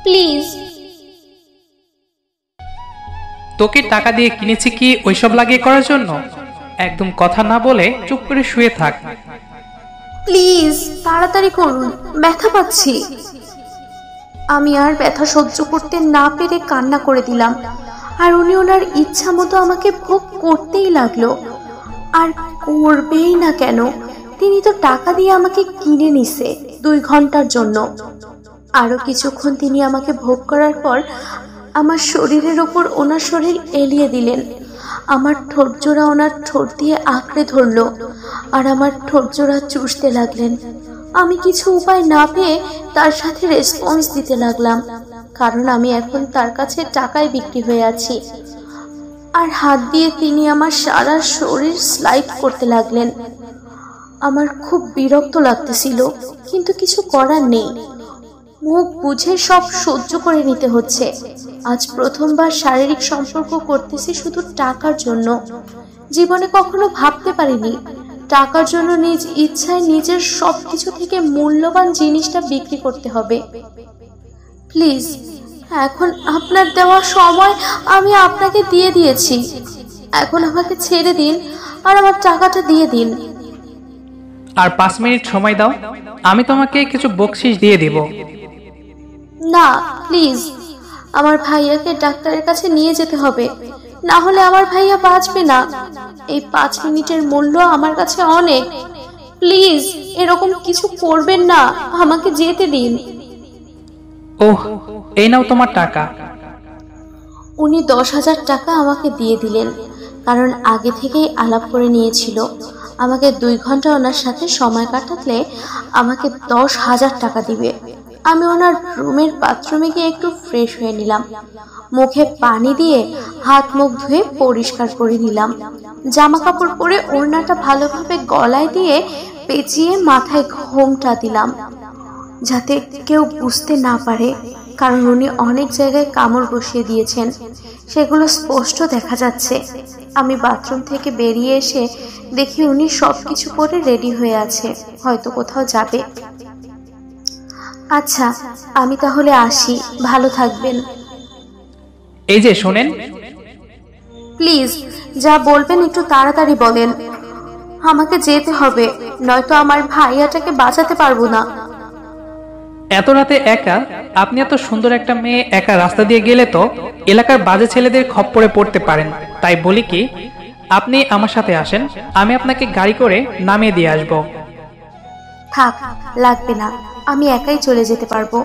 Please. তোকে টাকা দিয়ে কিনেছি কি ওইসব লাগিয়ে করার জন্য? একদম কথা না বলে চুপ করে শুয়ে থাক। প্লিজ তাড়াতাড়ি করুন, ব্যথা পাচ্ছি। আমি আর ব্যথা সহ্য করতে না পেরে কান্না করে দিলাম, আর উনি ওনার ইচ্ছা মতো আমাকে ভোগ করতেই লাগলো। আর করবেই না কেন, তিনি তো টাকা দিয়ে আমাকে কিনে নিছে 2 ঘন্টার জন্য। আরো কিছুক্ষণ তিনি আমাকে ভোগ করার পর আমার শরীরের ওপর ওনার শরীর এলিয়ে দিলেন। আমার ঠোঁটজোড়া ওনার ঠোঁট দিয়ে আঁকড়ে ধরলো আর আমার ঠোঁটজোড়া চুষতে লাগলেন। আমি কিছু উপায় না পেয়ে তার সাথে রেসপন্স দিতে লাগলাম, কারণ আমি এখন তার কাছে টাকায় বিক্রি হয়ে আছি। আর হাত দিয়ে তিনি আমার সারা শরীর স্লাইড করতে লাগলেন। আমার খুব বিরক্ত লাগতেছিল, কিন্তু কিছু করার নেই। মুখ বুঝে সব সহ্য করে নিতে হচ্ছে। আজ প্রথমবার শারীরিক সম্পর্ক করতেছি শুধু টাকার জন্য। জীবনে কখনো ভাবতে পারিনি টাকার জন্য নিজ ইচ্ছায় নিজের সবকিছু থেকে মূল্যবান জিনিসটা বিক্রি করতে হবে। প্লিজ, এখন আপনার দেওয়া সময় আমি আপনাকে দিয়ে দিয়েছি। এখন আমাকে ছেড়ে দিন আর আমার টাকাটা দিয়ে দিন। আর 5 মিনিট সময় দাও, আমি তোমাকে কিছু বকশিশ দিয়ে দিব। না প্লিজ, আমার ভাইয়াকে ডাক্তারের কাছে নিয়ে যেতে হবে, না হলে আমার ভাইয়া বাঁচবে না। এই 5 মিনিটের মূল্য আমার কাছে অনেক। প্লিজ এরকম কিছু করবেন না, আমাকে যেতে দিন। ওহ, এই নাও তোমার টাকা। উনি 10,000 টাকা আমাকে দিয়ে দিলেন, কারণ আগে থেকেই আলাপ করে নিয়েছিল আমাকে 2 ঘন্টা ওনার সাথে সময় কাটালে আমাকে 10,000 টাকা দিবে। আমি ওনার রুমের বাথরুমে গিয়ে একটু ফ্রেশ হয়ে নিলাম, মুখে পানি দিয়ে হাত মুখ ধুয়ে পরিষ্কার করে নিলাম। জামা কাপড় পরে ওড়নাটা ভালোভাবে গলায় দিয়ে পেঁচিয়ে মাথায় ঘোমটা দিলাম, যাতে কেউ বুঝতে না পারে, কারণ উনি অনেক জায়গায় কামড় বসিয়ে দিয়েছেন, সেগুলো স্পষ্ট দেখা যাচ্ছে। আমি বাথরুম থেকে বেরিয়ে এসে দেখি উনি সবকিছু করে রেডি হয়ে আছে, হয়তো কোথাও যাবে। আচ্ছা, আমি তাহলে আসি, ভালো থাকবেন। এই যে শোনেন, প্লিজ যা বলবেন একটু তাড়াতাড়ি বলেন, আমাকে যেতে হবে, নয়তো আমার ভাইয়াটাকে বাঁচাতে পারবো না। এত রাতে একা? আপনি এত সুন্দর একটা মেয়ে একা রাস্তা দিয়ে গেলে তো এলাকার বাজে ছেলেদের খপ্পরে পড়তে পারেন। তাই বলি কি, আপনি আমার সাথে আসেন, আমি আপনাকে গাড়ি করে নামিয়ে দিয়ে আসবো। থাক, লাগবে না, আমি একাই চলে যেতে পারবো।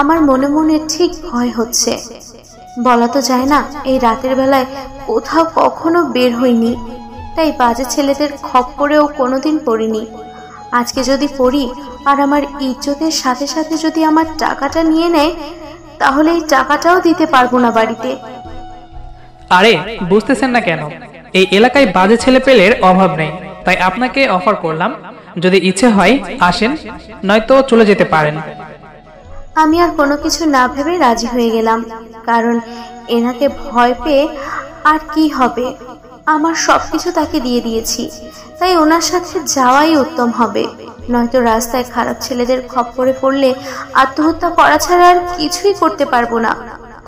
আমার মনে মনে ঠিক ভয় হচ্ছে। বলা তো যায় না, এই রাতের বেলায় কোথাও কখনো বের হইনি, তাই বাজে ছেলেদের খপ্পরেও কোনোদিন পড়িনি। আজকে যদি পড়ি আর আমার ইজ্জতের সাথে সাথে যদি আমার টাকাটা নিয়ে নেয়, তাহলে এই টাকাটাও দিতে পারবো না বাড়িতে। আরে বুঝতেছেন না কেন? এই এলাকায় বাজে ছেলে পেলের অভাব নেই, তাই আপনাকে অফার করলাম, যদি ইচ্ছে হয় আসেন, নয়তো চলে যেতে পারেন। আমি আর কোনো কিছু না ভেবে রাজি হয়ে গেলাম, কারণ এনাকে ভয় পেয়ে আর কি হবে, আমার সবকিছু তাকে দিয়ে দিয়েছি, তাই ওনার সাথে যাওয়াই উত্তম হবে। নয়তো রাস্তায় খারাপ ছেলেদের খপ্পরে পড়লে আত্মহত্যা করা ছাড়া আর কিছুই করতে পারবো না।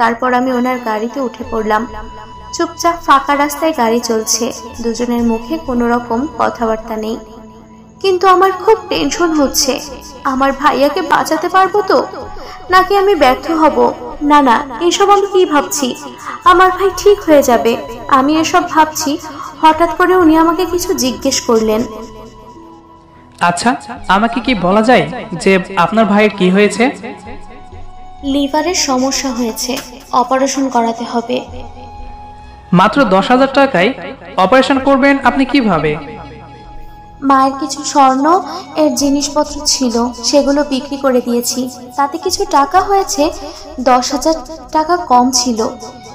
তারপর আমি ওনার গাড়িতে উঠে পড়লাম। চুপচাপ ফাঁকা রাস্তায় গাড়ি চলছে, দুজনের মুখে কোনো রকম কথাবার্তা নেই, কিন্তু আমার খুব টেনশন হচ্ছে। আমার ভাইয়াকে বাঁচাতে পারবো তো, নাকি আমি ব্যর্থ হব? না না, এসব আমি কি ভাবছি, আমার ভাই ঠিক হয়ে যাবে। আমি এসব ভাবছি, হঠাৎ করে উনি আমাকে কিছু জিজ্ঞেস করলেন। আচ্ছা, আমাকে কি বলা যায় যে আপনার ভাইয়ের কি হয়েছে? লিভারের সমস্যা হয়েছে, অপারেশন করাতে হবে। মাত্র 10,000 টাকায় অপারেশন করবেন আপনি কিভাবে? মায়ের কিছু স্বর্ণ এর জিনিসপত্র ছিল, সেগুলো বিক্রি করে দিয়েছি, তাতে কিছু টাকা হয়েছে। 10,000 টাকা কম ছিল।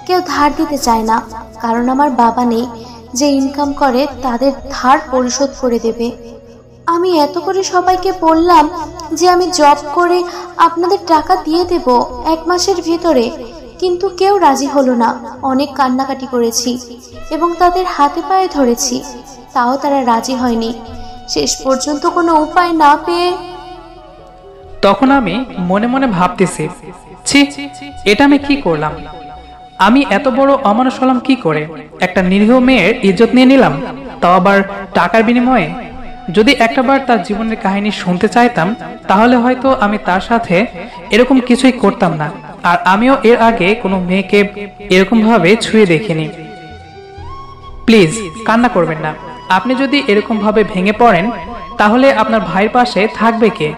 কেউ ধার দিতে চায় না, কারণ আমার বাবা নেই, যে ইনকাম করে তাদের ধার পরিশোধ করে দেবে। আমি এত করে সবাইকে বললাম যে আমি জব করে আপনাদের টাকা দিয়ে দেব 1 মাসের ভিতরে, কিন্তু কেউ রাজি হলো না। অনেক কান্নাকাটি করেছি এবং তাদের হাতে পায়ে ধরেছি, তাও তারা রাজি হয়নি। শেষ পর্যন্ত কোনো উপায় না পেয়ে তখন আমি মনে মনে ভাবতেছি, ছি, এটা আমি কি করলাম? আমি এত বড় অমানুষ হলাম কি করে? একটা নিরীহ মেয়ের ইজ্জত নিয়ে নিলাম, তাও আবার টাকার বিনিময়ে। যদি একটাবার তার জীবনের কাহিনী শুনতে চাইতাম, তাহলে হয়তো আমি তার সাথে এরকম কিছুই করতাম না। আর আমিও এর আগে কোনো মেয়েকে এরকম ভাবে ছুঁয়ে দেখিনি। প্লিজ কান্না করবেন না। আপনি যদি এরকম ভাবে ভেঙে পড়েন, তাহলে আপনার ভাইয়ের পাশে থাকবে কে?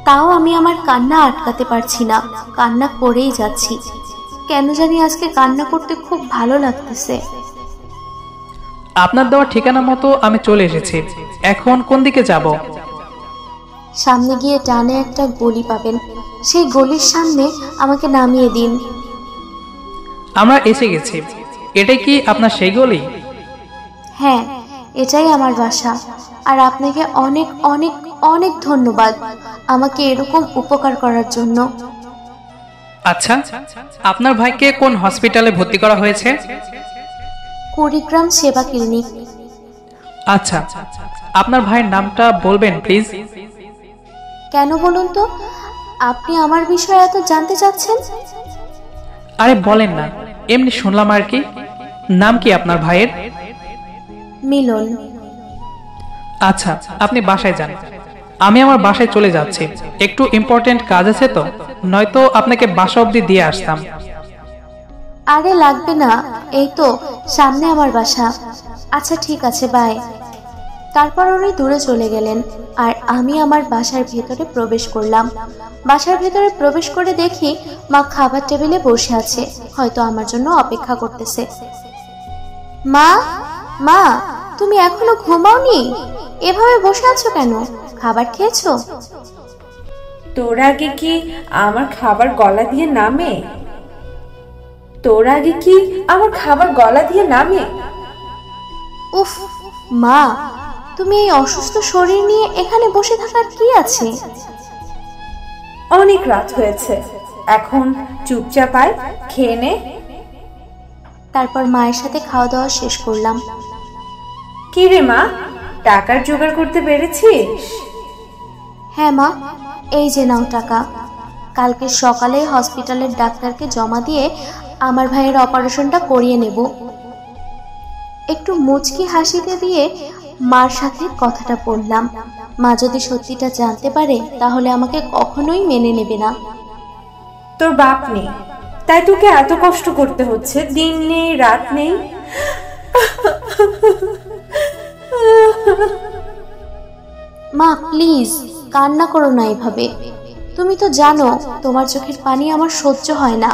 তাও আমি আমার কান্না আটকাতে পারছি না, কান্না করেই যাচ্ছি। কেন জানি আজকে কান্না করতে খুব ভালো লাগতেছে। আপনার দেওয়া ঠিকানা মতো আমি চলে এসেছি। এখন কোন দিকে যাব? সামনে গিয়ে ডানে একটা গলি পাবেন, সেই গলির সামনে আমাকে নামিয়ে দিন। আমরা এসে গেছি। এটাই কি আপনার সেই গলি? হ্যাঁ, এটাই আমার বাসা। আর আপনাকে অনেক অনেক অনেক ধন্যবাদ আমাকে এরকম উপকার করার জন্য। আচ্ছা, আপনার ভাইকে কোন হসপিটালে ভর্তি করা হয়েছে? কুড়িগ্রাম সেবা ক্লিনিক। আচ্ছা, আপনার ভাইয়ের নামটা বলবেন প্লিজ? কেন বলুন তো, আপনি আমার বিষয়ে এত জানতে চাচ্ছেন? আরে বলেন না, এমনি শুনলাম আর কি। নাম কি আপনার ভাইয়ের? মিলন। আচ্ছা, আপনি বাসায় যান। আমি আমার বাসায় চলে যাচ্ছি, একটু ইম্পর্টেন্ট কাজ আছে তো, নয়তো আপনাকে বাসা অবধি দিয়ে আসতাম। আরে লাগবে না, এই তো সামনে আমার বাসা। আচ্ছা ঠিক আছে, বাই। তারপর উনি দূরে চলে গেলেন আর আমি আমার বাসার ভেতরে প্রবেশ করলাম। বাসার ভেতরে প্রবেশ করে দেখি মা খাবার টেবিলে বসে আছে, হয়তো আমার জন্য অপেক্ষা করতেছে। মা, মা, তুমি এখনো ঘুমাওনি? এভাবে বসে আছো কেন? খাবার খেয়েছো? তোর আগে কি আমার খাবার গলা দিয়ে নামে? তোর আগে কি আমার খাবার গলা দিয়ে নামে? উফ মা, তুমি এই অসুস্থ শরীর নিয়ে এখানে বসে থাকার কি আছে? অনেক রাত হয়েছে, এখন চুপচাপ আয়, খেয়ে নে। তারপর মায়ের সাথে খাওয়া দাওয়া শেষ করলাম। কি রে মা, টাকার জোগাড় করতে পেরেছিস? হ্যাঁ মা, এই যে নাও টাকা। কালকে সকালে হসপিটালের ডাক্তারকে জমা দিয়ে আমার ভাইয়ের অপারেশনটা করিয়ে নেব। একটু মুচকি হাসিতে দিয়ে মার সাথে কথাটা বললাম। মা যদি সত্যিটা জানতে পারে তাহলে আমাকে কখনোই মেনে নেবে না। তোর বাপ নেই, তাই তোকে এত কষ্ট করতে হচ্ছে, দিন নেই রাত নেই। মা প্লিজ কান্না করো না এভাবে। তুমি তো জানো তোমার চোখের পানি আমার সহ্য হয় না।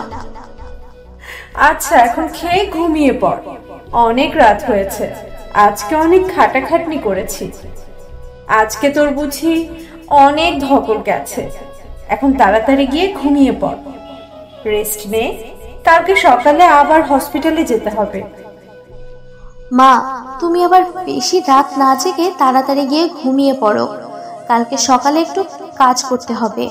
আচ্ছা এখন খেয়ে ঘুমিয়ে পড়, অনেক রাত হয়েছে, আজকে অনেক খাটাখাটনি করেছি। আজকে তোর বুঝি অনেক ধকল গেছে, এখন তাড়াতাড়ি গিয়ে ঘুমিয়ে পড়, রেস্ট নে, কালকে সকালে আবার হসপিটালে যেতে হবে। মা, তুমি আবার বেশি রাত না জেগে তাড়াতাড়ি গিয়ে ঘুমিয়ে পড়ো, কালকে সকালে একটু কাজ করতে হবে।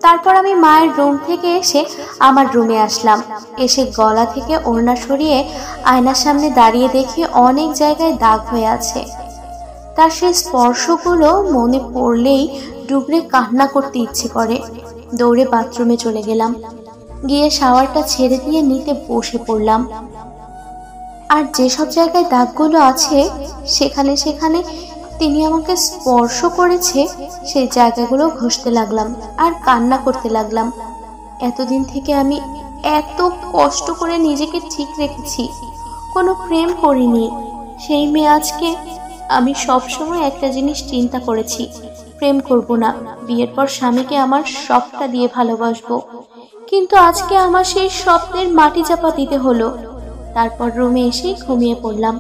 তারপর আমি মায়ের রুম থেকে এসে আমার রুমে আসলাম। এসে গলা থেকে ওড়না সরিয়ে আয়নার সামনে দাঁড়িয়ে দেখি অনেক জায়গায় দাগ হয়ে আছে। তার সেই স্পর্শগুলো মনে পড়লেই ডুবরে কান্না করতে ইচ্ছে করে। দৌড়ে বাথরুমে চলে গেলাম, গিয়ে শাওয়ারটা ছেড়ে দিয়ে নিতে বসে পড়লাম। আর যেসব জায়গায় দাগগুলো আছে সেখানে সেখানে তিনি আমাকে স্পর্শ করেছে, সেই জায়গাগুলো ঘষতে লাগলাম আর কান্না করতে লাগলাম। এতদিন থেকে আমি এত কষ্ট করে নিজেকে ঠিক রেখেছি, কোনো প্রেম করিনি। সেই মেয়ে আজকে। আমি সবসময় একটা জিনিস চিন্তা করেছি, প্রেম করব না, বিয়ের পর স্বামীকে আমার সবটা দিয়ে ভালোবাসবো। কিন্তু আজকে আমার সেই স্বপ্নের মাটি চাপা দিতে হলো। তারপর রুমে এসেই ঘুমিয়ে পড়লাম।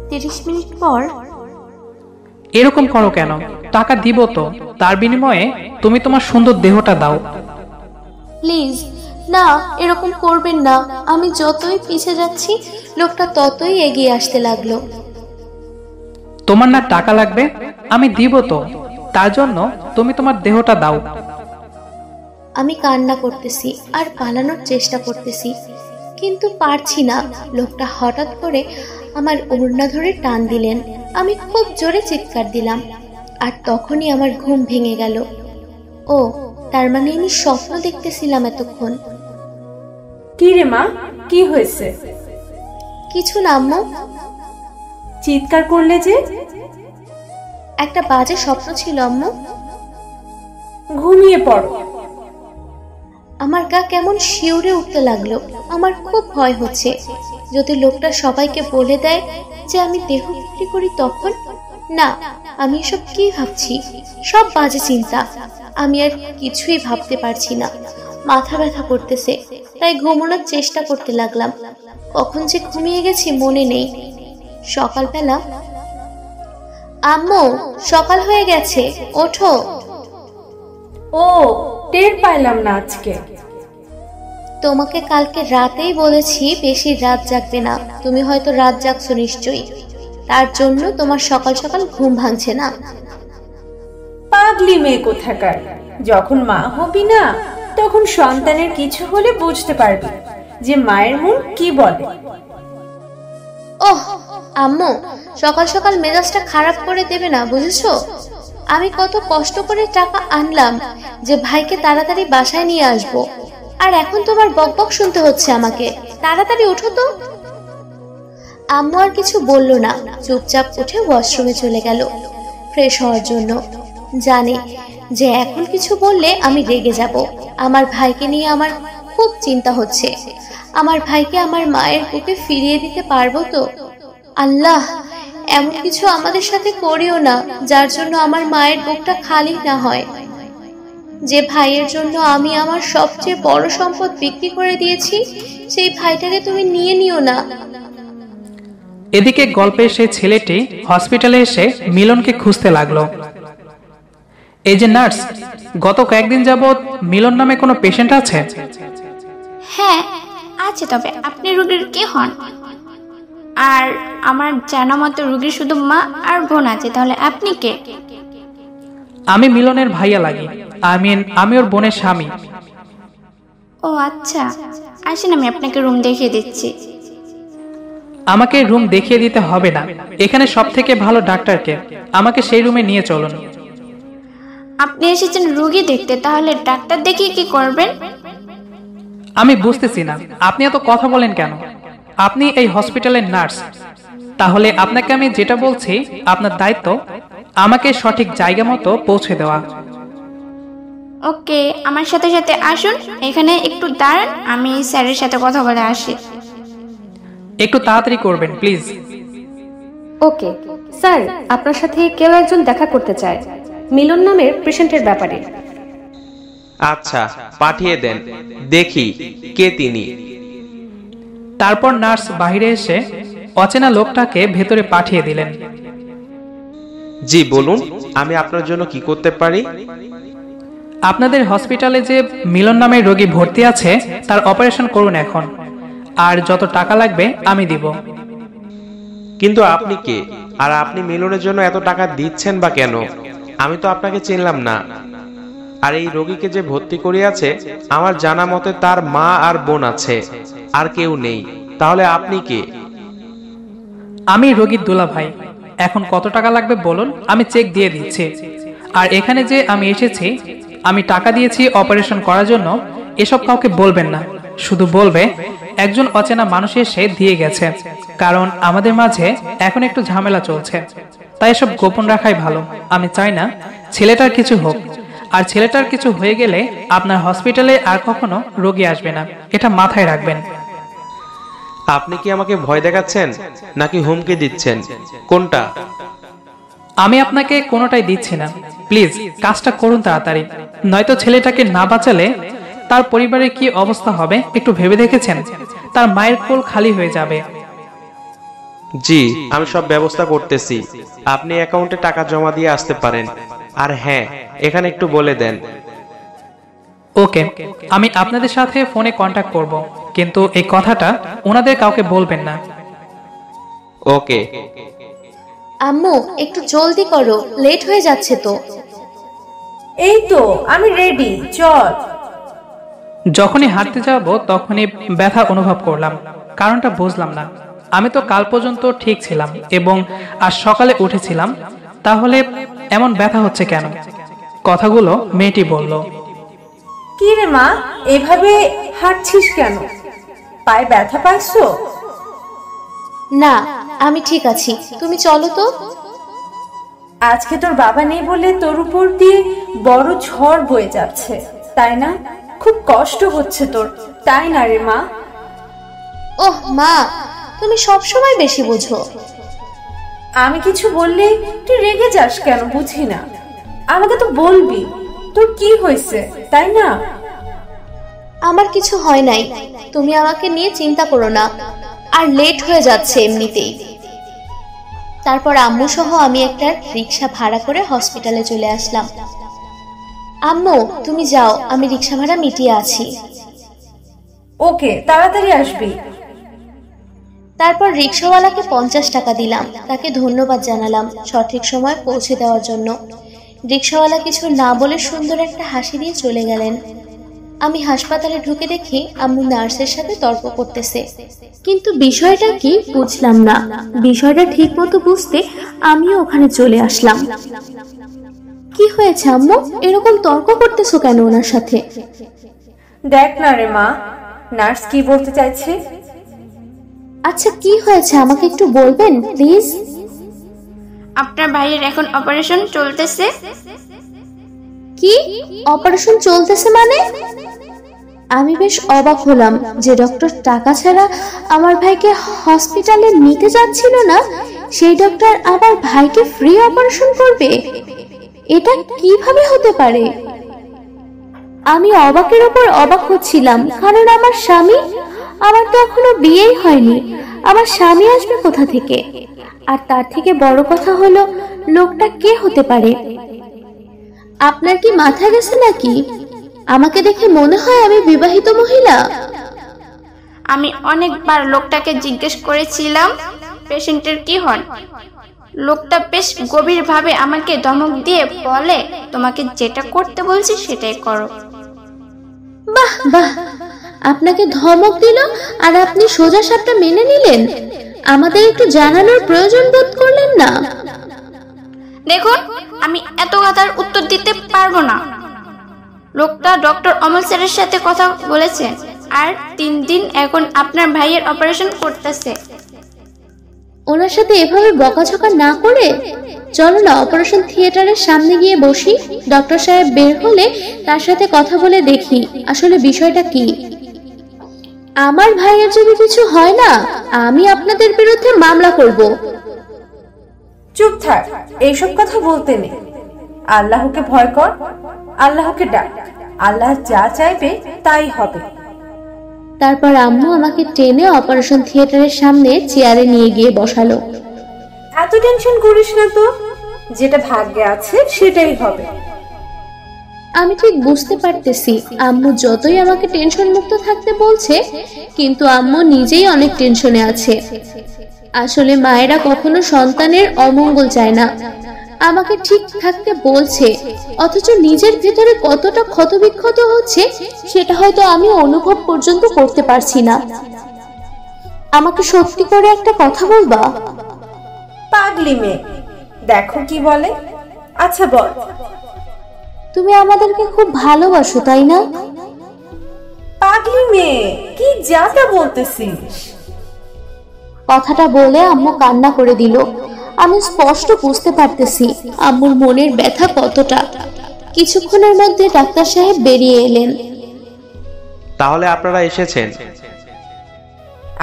30 মিনিট পর, এরকম করো কেন? টাকা দিব তো, তার বিনিময়ে তুমি তোমার সুন্দর দেহটা দাও। প্লিজ না, এরকম করবেন না। আমি যতই পিছে যাচ্ছি লোকটা ততই এগিয়ে আসতে লাগলো। তোমার না টাকা লাগবে, আমি দিব তো, তার জন্য তুমি তোমার দেহটা দাও। আমি কান্না করতেছি আর পালানোর চেষ্টা করতেছি, কিন্তু পারছি না। লোকটা হঠাৎ করে আমার ওড়না ধরে টান দিলেন। আমি খুব জোরে চিৎকার দিলাম আর তখনই আমার ঘুম ভেঙে গেল। ও, তার মানে আমি স্বপ্ন দেখতেছিলাম এতক্ষণ। কি রে মা, কি হয়েছে? কিছু না আম্মু। চিৎকার করলে যে? একটা বাজে স্বপ্ন ছিল আম্মু। ঘুমিয়ে পড়ো। আমার গা কেমন শিউরে উঠতে লাগলো। আমার খুব ভয় হচ্ছে, যদি লোকটা সবাইকে বলে দেয় যে আমি দেহ বিক্রি করি তখন। না, আমি এসব কি ভাবছি? সব বাজে চিন্তা। আমি আর কিছুই ভাবতে পারছি না। মাথা ব্যথা করতেছে, তাই ঘুমানোর চেষ্টা করতে লাগলাম। কখন যে ঘুমিয়ে গেছি মনে নেই। সকালবেলা, আম্মু সকাল হয়ে গেছে, ওঠো। ও, টের পাইলাম না আজকে। তোমাকে কালকে রাতেই বলেছি বেশি রাত জাগবে না। তুমি হয়তো রাত জাগছো নিশ্চয়ই, তার জন্য তোমার সকাল সকাল ঘুম ভাঙছে না। পাগলি মেয়ে কোথাকার। যখন মা হবি না, তখন সন্তানের কিছু হলে বুঝতে পারবি যে মায়ের মন কি বলে। ওহ আম্মু, সকাল সকাল মেজাজটা খারাপ করে দেবে না, বুঝেছো? আমি কত কষ্ট করে টাকা আনলাম যে ভাইকে তাড়াতাড়ি বাসায় নিয়ে আসবো, আর এখন তোমার বকবক শুনতে হচ্ছে আমাকে। তাড়াতাড়ি ওঠো তো। আম্মু আর কিছু বললো না, চুপচাপ উঠে ওয়াশরুমে চলে গেল ফ্রেশ হওয়ার জন্য। জানে যে এখন কিছু বললে আমি রেগে যাব। আমার ভাইকে নিয়ে আমার খুব চিন্তা হচ্ছে। আমার ভাইকে আমার মায়ের বুকে ফিরিয়ে দিতে পারবো তো? আল্লাহ, এমন কিছু আমাদের সাথে করিও না যার জন্য আমার মায়ের বুকটা খালি না হয়। যে ভাইয়ের জন্য আমি আমার সবচেয়ে বড় সম্পদ বিক্রি করে দিয়েছি, সেই ভাইটাকে তুমি নিয়ে নিও না। এদিকে গল্পের সেই ছেলেটি হসপিটালে এসে মিলনকে খুঁজতে লাগলো। এই যে নার্স, গত কয়েকদিন যাবত মিলন নামে কোনো পেশেন্ট আছে? হ্যাঁ আছে, তবে আপনি রোগীর কে হন? আর আমার জানা মতো রোগীর শুধু মা আর বোন আছে, তাহলে আপনি কে? আমি মিলনের ভাইয়া লাগি। আমি ওর বোনের স্বামী। ও আচ্ছা, আসেন আমি আপনাকে রুম দেখিয়ে দিচ্ছি। আমাকে রুম দেখিয়ে দিতে হবে না, এখানে সব থেকে ভালো ডাক্তারকে। আমাকে সেই রুমে নিয়ে চলুন। আপনি এসেছেন রোগী দেখতে, তাহলে ডাক্তার দেখিয়ে কি করবেন? আমি বুঝতেছি না আপনি এত কথা বলেন কেন। আপনি এই হসপিটালের নার্স, তাহলে আপনাকে আমি যেটা বলছি আপনার দায়িত্ব আমাকে সঠিক জায়গা মতো পৌঁছে দেওয়া। ওকে, আমার সাথে সাথে আসুন। এখানে একটু দাঁড়ান, আমি স্যারের সাথে কথা বলে আসি। একটু তাড়াতাড়ি করবেন প্লিজ। ওকে স্যার, আপনার সাথে কেউ একজন দেখা করতে চায় মিলন নামের পেশেন্টের ব্যাপারে। আচ্ছা, পাঠিয়ে দেন, দেখি কে তিনি। তারপর নার্স বাইরে এসে অচেনা লোকটাকে ভেতরে পাঠিয়ে দিলেন। জি বলুন, আমি আপনার জন্য কি করতে পারি? আপনাদের হসপিটালে যে মিলন নামের রোগী ভর্তি আছে তার অপারেশন করুন এখন, আর যত টাকা লাগবে আমি দিব। কিন্তু আপনি কে, আর আপনি মিলনের জন্য এত টাকা দিচ্ছেন বা কেন? আমি তো আপনাকে চিনলাম না। আর এই রোগীকে যে ভর্তি করিয়াছে, আমার জানা মতে তার মা আর বোন আছে, আর কেউ নেই। তাহলে আপনি কে? আমি রোগীর দুলা ভাই। এখন কত টাকা লাগবে বলুন, আমি চেক দিয়ে দিচ্ছি। আর এখানে যে আমি এসেছি, আমি টাকা দিয়েছি অপারেশন করার জন্য, এসব কাউকে বলবেন না। শুধু বলবে একজন অচেনা মানুষ এসে দিয়ে গেছে, কারণ আমাদের মাঝে এখন একটু ঝামেলা চলছে, তাই এসব গোপন রাখাই ভালো। আমি চাই না ছেলেটার কিছু হোক, আর ছেলেটার কিছু হয়ে গেলে আপনার হসপিটালে আর কখনো রোগী আসবে না, এটা মাথায় রাখবেন। আপনি কি আমাকে ভয় দেখাচ্ছেন নাকি হুমকি দিচ্ছেন, কোনটা? আমি আপনাকে কোনোটাই দিচ্ছি না। প্লিজ কাজটা করুন তাড়াতাড়ি, নয়তো ছেলেটাকে না বাঁচালে তার পরিবারের কি অবস্থা হবে একটু ভেবে দেখেছেন? তার মায়ের কোল খালি হয়ে যাবে। জি, আমি সব ব্যবস্থা করতেছি। আপনি অ্যাকাউন্টে টাকা জমা দিয়ে আসতে পারেন। আর হ্যাঁ, এখানে একটু বলে দেন। ওকে, আমি আপনাদের সাথে ফোনে কন্ট্যাক্ট করব, কিন্তু এই কথাটা ওনাদের কাউকে বলবেন না। ওকে। আম্মু একটু জলদি করো, লেট হয়ে যাচ্ছে তো। এই তো আমি রেডি, চল। যখনই হাঁটতে যাব তখনই ব্যথা অনুভব করলাম, কারণটা বুঝলাম না। আমি তো কাল পর্যন্ত ঠিক ছিলাম এবং আজ সকালে উঠেছিলাম, তাহলে এমন ব্যথা হচ্ছে কেন? কথাগুলো মেয়েটি বলল। কি রে মা, এভাবে হাঁটছিস কেন? পায়ে ব্যথা পাইছো? না, আমি ঠিক আছি, তুমি চলো তো। আজকে তোর বাবা নেই বলে তোর উপর দিয়ে বড় ঝড় বয়ে যাচ্ছে, তাই না? খুব কষ্ট হচ্ছে তোর, তাই না রে মা? ওহ মা, তুমি সবসময় বেশি বোঝো। আমি কিছু বললে তুই রেগে যাস কেন বুঝি না। আমাকে তো বলবি তোর কি হয়েছে, তাই না? আমার কিছু হয় নাই, তুমি আমাকে নিয়ে চিন্তা করো না। আর লেট হয়ে যাচ্ছে এমনিতেই। তারপর আম্মু সহ আমি একটা রিক্সা ভাড়া করে হসপিটালে চলে আসলাম। আম্মু তুমি যাও, আমি রিক্সা ভাড়া মিটিয়ে আছি। ওকে, তাড়াতাড়ি আসবি। তারপর রিক্সাওয়ালাকে 50 টাকা দিলাম, তাকে ধন্যবাদ জানালাম সঠিক সময় পৌঁছে দেওয়ার জন্য। রিক্সাওয়ালা কিছু না বলে সুন্দর একটা হাসি দিয়ে চলে গেলেন। আমি হাসপাতালে ঢুকে দেখি আম্মু নার্সের সাথে তর্ক করতেছে, কিন্তু বিষয়টা কি বুঝলাম না। বিষয়টা ঠিক মতো বুঝতে আমিও ওখানে চলে আসলাম। কি হয়েছে আম্মু, এরকম তর্ক করতেছো কেন ওনার সাথে? দেখ না রে মা, নার্স কি বলতে চাইছে। আচ্ছা কি হয়েছে আমাকে একটু বলবেন প্লিজ? আপনার ভাইয়ের এখন অপারেশন চলতেছে। কি অপারেশন চলতেছে মানে? আমি বেশ অবাক হলাম যে ডক্টর টাকা ছাড়া আমার ভাইকে হসপিটালে নিতে যাচ্ছিল না, সেই ডক্টর আমার ভাইকে ফ্রি অপারেশন করবে। এটা কিভাবে হতে পারে? আমি অবাকের উপর অবাক হচ্ছিলাম, কারণ আমার স্বামী, আমার তো এখনো বিয়েই হয়নি, আমার স্বামী আসবে কোথা থেকে? আর তার থেকে বড় কথা হলো লোকটা কে হতে পারে? আপনার কি মাথা গেছে নাকি? আমাকে দেখে মনে হয় আমি বিবাহিত মহিলা। আমি অনেকবার লোকটাকে জিজ্ঞেস করেছিলাম পেশেন্টের কি হন। লোকটা বেশ গভীরভাবে আমাকে ধমক দিয়ে বলে, তোমাকে যেটা করতে বলছি সেটাই করো। বাহ বাহ, আপনাকে ধমক দিল আর আপনি সোজা সাপটা মেনে নিলেন? আমাদের একটু জানানোর প্রয়োজন বোধ করলেন না? দেখুন, আমি এত কথার উত্তর দিতে পারবো না। লোকটা ডক্টর অমল স্যারের সাথে কথা বলেছে আর 3 দিন এখন আপনার ভাইয়ের অপারেশন করতেছে। ওনার সাথে এভাবে বকাঝকা না করে চলো না অপারেশন থিয়েটারের সামনে গিয়ে বসি। ডক্টর সাহেব বের হলে তার সাথে কথা বলে দেখি আসলে বিষয়টা কি। আমার ভাইয়ের যদি কিছু হয় না, আমি আপনাদের বিরুদ্ধে মামলা করব। চুপ থাক, এইসব কথা বলতে নেই। আল্লাহকে ভয় কর, আল্লাহকে ডাক, আল্লাহ যা চাইবে তাই হবে। তারপর আম্মু আমাকে টেনে অপারেশন থিয়েটারের সামনে চেয়ারে নিয়ে গিয়ে বসালো। এত টেনশন করিস না তো, যেটা ভাগ্যে আছে সেটাই হবে। আমি ঠিক বুঝতে পারতেছি আম্মু যতই আমাকে টেনশন মুক্ত থাকতে বলছে, কিন্তু আম্মু নিজেই অনেক টেনশনে আছে। আসলে মায়েরা কখনো সন্তানের অমঙ্গল চায় না। আমাকে ঠিক থাকতে বলছে, অথচ নিজের ভেতরে কতটা ক্ষতবিক্ষত হচ্ছে সেটা হয়তো আমি অনুভব পর্যন্ত করতে পারছি না। আমাকে সত্যি করে একটা কথা বলবা? পাগলি মেয়ে, দেখো কি বলে। আচ্ছা বল। তুমি আমাদেরকে খুব ভালোবাসো তাই না? পাগলি মেয়ে, কি যা তা বলতেছিস? কথাটা বলে আম্মু কান্না করে দিল। আমি স্পষ্ট বুঝতে পারতেছি আম্মুর মনের ব্যথা কতটা। কিছুক্ষণের মধ্যে ডাক্তার সাহেব বেরিয়ে এলেন। তাহলে আপনারা এসেছেন।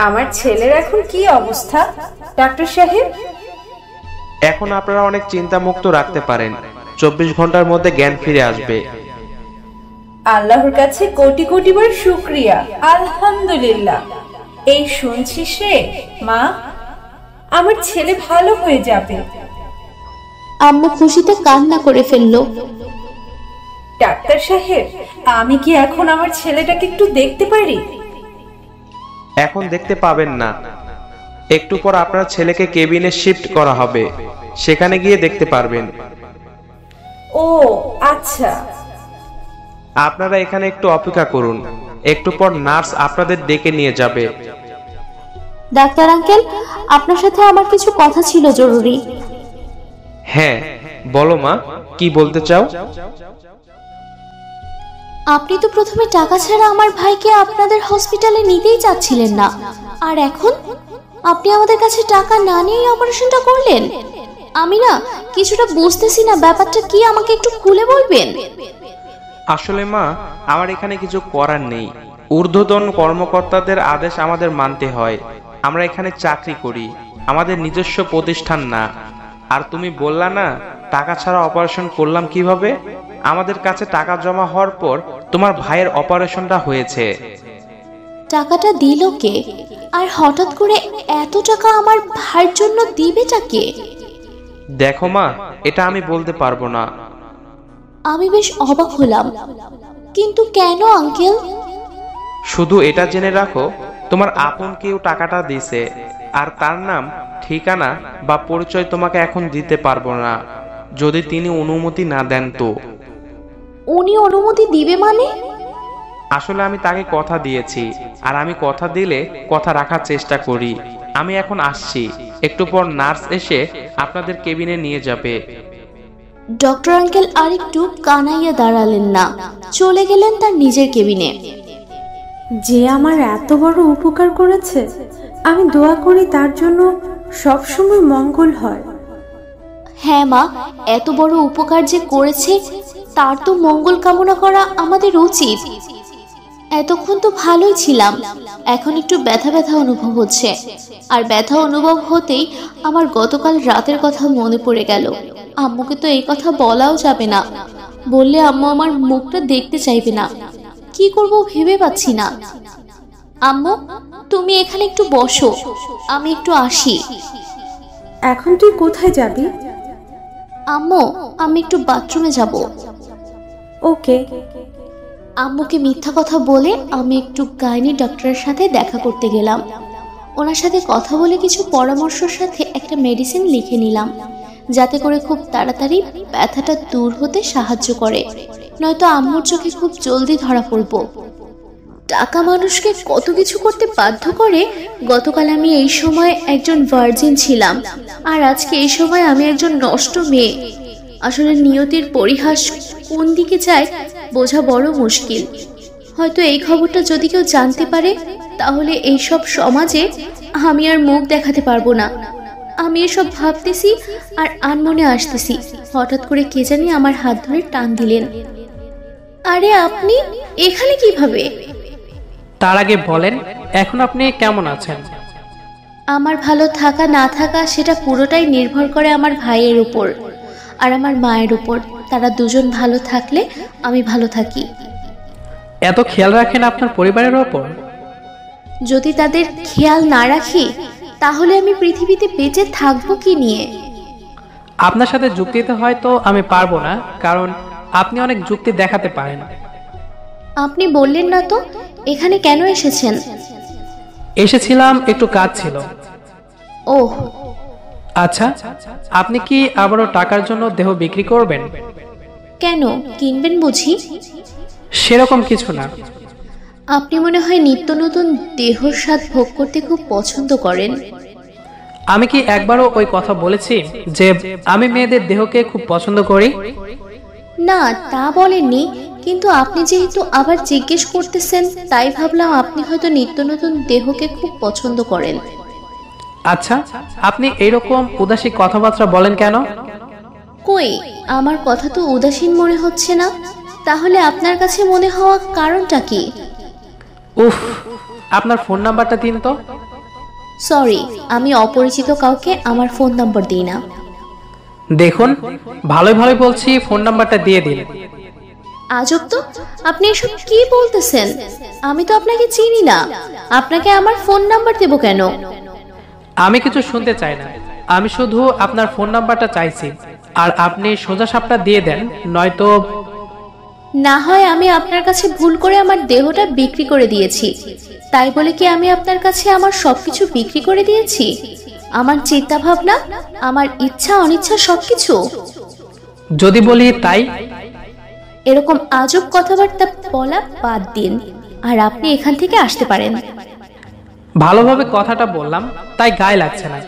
আমার ছেলের এখন কি অবস্থা ডাক্তার সাহেব? এখন আপনারা অনেক চিন্তামুক্ত রাখতে পারেন। 24 ঘন্টার মধ্যে জ্ঞান ফিরে আসবে। আল্লাহর কাছে কোটি কোটি বার শুকরিয়া, আলহামদুলিল্লাহ। এই শুনছিস রে মা, আমার ছেলে ভালো হয়ে যাবে। আম্মু খুশিতে কান্না করে ফেললো। ডাক্তার সাহেব, আমি কি এখন আমার ছেলেটাকে একটু দেখতে পারি? এখন দেখতে পাবেন না, একটু পর আপনার ছেলেকে কেবিনে শিফট করা হবে, সেখানে গিয়ে দেখতে পারবেন। ও আচ্ছা। আপনারা এখানে একটু অপেক্ষা করুন, একটু পর নার্স আপনাদের ডেকে নিয়ে যাবে। ডাক্তার আঙ্কেল, আপনার সাথে আমার কিছু কথা ছিল জরুরি। হ্যাঁ, বলো মা, কি বলতে চাও? আপনি তো প্রথমে টাকা ছাড়া আমার ভাইকে আপনাদের হসপিটালে নিতেই চাচ্ছিলেন না, আর এখন আপনি আমাদের কাছে টাকা না নিয়ে অপারেশনটা করলেন। আমি না কিছুটা বুঝতেছি না, ব্যাপারটা কি, আমাকে একটু খুলে বলবেন? আসলে মা, আমার এখানে কিছু করার নেই। ঊর্ধ্বতন কর্মকর্তাদের আদেশ আমাদের মানতে হয়। আমরা এখানে চাকরি করি, আমাদের নিজস্ব প্রতিষ্ঠান না। আর তুমি বললা না টাকা ছাড়া অপারেশন করলাম কিভাবে? আমাদের কাছে টাকা জমা হওয়ার পর তোমার ভাইয়ের অপারেশনটা হয়েছে। টাকাটা দিল কে? আর হঠাৎ করে এত টাকা আমার ভাইয়ের জন্য দিবেটা কে? দেখো মা, এটা আমি বলতে পারবো না। আমি বেশ অবাক হলাম, কিন্তু কেন আঙ্কেল? শুধু এটা জেনে রাখো, তোমার আপন কেউ টাকাটা দিছে, আর তার নাম, ঠিকানা বা পরিচয় তোমাকে এখন দিতে পারবো না, যদি তিনি অনুমতি না দেন তো। উনি অনুমতি দিবে মানে? আসলে আমি তাকে কথা দিয়েছি, আর আমি কথা দিলে কথা রাখার চেষ্টা করি। আমি এখন আসছি, একটু পর নার্স এসে আপনাদের কেবিনে নিয়ে যাবে। ডক্টর আঙ্কেল আরেকটু কানাইয়া দাঁড়ালেন না, চলে গেলেন তার নিজের কেবিনে। যে আমার এত বড় উপকার করেছে, আমি দোয়া করি তার জন্য সবসময় মঙ্গল হয়। হ্যাঁ মা, এত বড় উপকার যে করেছে তার তো মঙ্গল কামনা করা আমাদের উচিত। এতক্ষণ তো ভালোই ছিলাম, এখন একটু ব্যথা ব্যথা অনুভব হচ্ছে। আর ব্যথা অনুভব হতেই আমার গতকাল রাতের কথা মনে পড়ে গেল। আম্মুকে তো এই কথা বলাও যাবে না, বললে আম্মু আমার মুখটা দেখতে চাইবে না। কি করব ভেবে পাচ্ছি না। আম্মু, তুমি এখানে একটু বসো, আমি একটু আসি। এখন তুই কোথায় যাবি? আম্মু, আমি একটু বাথরুমে যাব। ওকে। আম্মুকে মিথ্যা কথা বলে আমি একটু গাইনি ডক্টরের সাথে দেখা করতে গেলাম। ওনার সাথে কথা বলে কিছু পরামর্শের সাথে একটা মেডিসিন লিখে নিলাম, যাতে করে খুব তাড়াতাড়ি ব্যথাটা দূর হতে সাহায্য করে, নয়তো আম্মুর চোখে খুব জলদি ধরা পড়ব। টাকা মানুষকে কত কিছু করতে বাধ্য করে। গতকাল আমি এই সময় একজন ভার্জিন ছিলাম, আর আজকে এই সময় আমি একজন নষ্ট মেয়ে। আসলে নিয়তির পরিহাস কোন দিকে যায় বোঝা বড় মুশকিল। হয়তো এই খবরটা যদি কেউ জানতে পারে, তাহলে এইসব সমাজে আমি আর মুখ দেখাতে পারবো না। আমি এসব ভাবতেছি আর আনমনে আসতেছি, হঠাৎ করে কে জানি আমার হাত ধরে টান দিলেন। আরে আপনি এখানে কিভাবে? তার আগে বলেন, এখন আপনি কেমন আছেন? আমার ভালো থাকা না থাকা সেটা পুরোটাই নির্ভর করে আমার ভাইয়ের উপর আর আমার মায়ের উপর। তারা দুজন ভালো থাকলে আমি ভালো থাকি। এত খেয়াল রাখেন আপনার পরিবারের ওপর? যদি তাদের খেয়াল না রাখি, তাহলে আমি পৃথিবীতে বেঁচে থাকবো কি নিয়ে? আপনার সাথে যুক্তিতে হয়তো আমি পারবো না, কারণ আপনি অনেক যুক্তি দেখাতে পারেন। আপনি বললেন না তো এখানে কেন এসেছেন? এসেছিলাম, একটু কাজ ছিল। ওহ আচ্ছা, আপনি কি আবারও টাকার জন্য দেহ বিক্রি করবেন? কেন, কিনবেন বুঝি? সেরকম কিছু না। আপনি মনে হয় নিত্য নতুন দেহর স্বাদ ভোগ করতে খুব পছন্দ করেন। আমি কি একবারও ওই কথা বলেছি যে আমি মেয়েদের দেহকে খুব পছন্দ করি? না, তা বলেননি, কিন্তু আপনি যেহেতু আবার জিজ্ঞেস করতেছেন, তাই ভাবলাম আপনি হয়তো নিত্য নতুন দেহকে খুব পছন্দ করেন। আচ্ছা, আপনি এইরকম উদাসী কথাবার্তা বলেন কেন? কই, আমার কথা তো উদাসীন মনে হচ্ছে না। তাহলে আপনার কাছে মনে হওয়া কারণটা কি? উফ, আপনার ফোন নাম্বারটা দিন তো। সরি, আমি অপরিচিত কাউকে আমার ফোন নাম্বার দিই না। দেখুন, ভালোই ভালোই বলছি, ফোন নাম্বারটা দিয়ে দিন। আজব তো, আপনি এসব কি বলতেছেন? আমি তো আপনাকে চিনি না, আপনাকে আমার ফোন নাম্বার দেব কেন? আমি কিছু শুনতে চাই না, আমি শুধু আপনার ফোন নাম্বারটা চাইছি, আর আপনি সোজা সাপটা দিয়ে দেন, নয়তো। না হয় আমি আপনার কাছে ভুল করে আমার দেহটা বিক্রি করে দিয়েছি, তাই বলে কি আমি আপনার কাছে আমার সবকিছু বিক্রি করে দিয়েছি? আমার চিন্তা ভাবনা, আমার ইচ্ছা অনিচ্ছা সবকিছু? যদি বলি তাই? এরকম আজব কথাবার্তা বলা বাদ দিন, আর আপনি এখান থেকে আসতে পারেন। ভালোভাবে কথাটা বললাম, তাই গায়ে লাগছে না।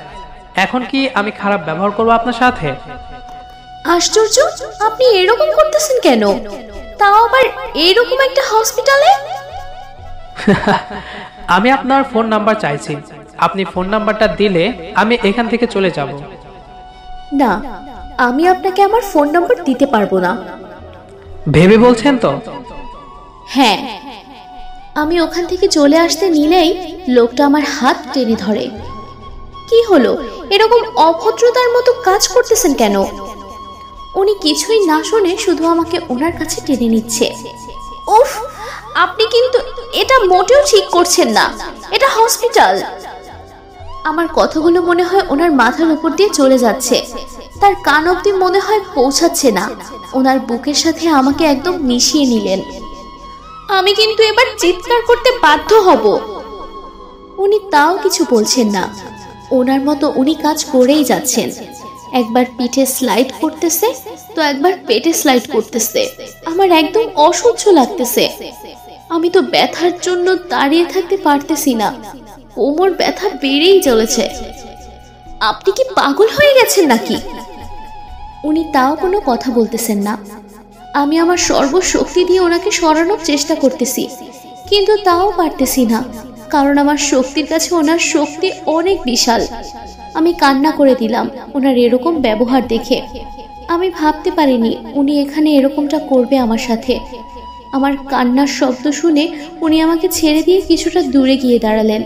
এখন কি আমি খারাপ ব্যবহার করবো আপনার সাথে? আশ্চর্য, আপনি এরকম করতেছেন কেন, তাও আবার এরকম একটা হসপিটালে? আমি আপনার ফোন নাম্বার চাইছি, আপনি ফোন নাম্বারটা দিলে আমি এখান থেকে চলে যাব। না, আমি আপনাকে আমার ফোন নাম্বার দিতে পারবো না। ভেবে বলছেন তো? হ্যাঁ। আমি ওখান থেকে চলে আসতে নিলেই লোকটা আমার হাত টেনে ধরে। কি হলো, এরকম অভদ্রতার মতো কাজ করতেছেন কেন? উনি কিছুই না শুনে শুধু আমাকে ওনার কাছে টেনে নিচ্ছে। উফ, আপনি কিন্তু এটা মোটেও ঠিক করছেন না, এটা হসপিটাল। আমার কথাগুলো মনে হয় ওনার মাথার উপর দিয়ে চলে যাচ্ছে, তার কান অবধি মনে হয় পৌঁছাচ্ছে না। ওনার বুকের সাথে আমাকে একদম মিশিয়ে নিলেন। আমি কিন্তু এবার চিৎকার করতে বাধ্য হব। উনি তাও কিছু বলছেন না, ওনার মতো উনি কাজ করেই যাচ্ছেন। একবার পিঠে স্লাইড করতেছে তো একবার পেটে স্লাইড করতেছে। আমার একদম অসহ্য লাগতেছে। আমি তো ব্যথার জন্য দাঁড়িয়ে থাকতে পারতেছি না, কোমর ব্যথা বেড়েই চলেছে। আপনি কি পাগল হয়ে গেছেন নাকি? উনি তাও কোনো কথা বলতেছেন না। আমি আমার সর্বশক্তি দিয়ে ওনাকে সরানোর চেষ্টা করতেছি, কিন্তু তাও পারতেছি না, কারণ আমার শক্তির কাছে ওনার শক্তি অনেক বিশাল। আমি কান্না করে দিলাম ওনার এরকম ব্যবহার দেখে। আমি ভাবতে পারিনি উনি এখানে এরকমটা করবে আমার সাথে। আমার কান্নার শব্দ শুনে উনি আমাকে ছেড়ে দিয়ে কিছুটা দূরে গিয়ে দাঁড়ালেন।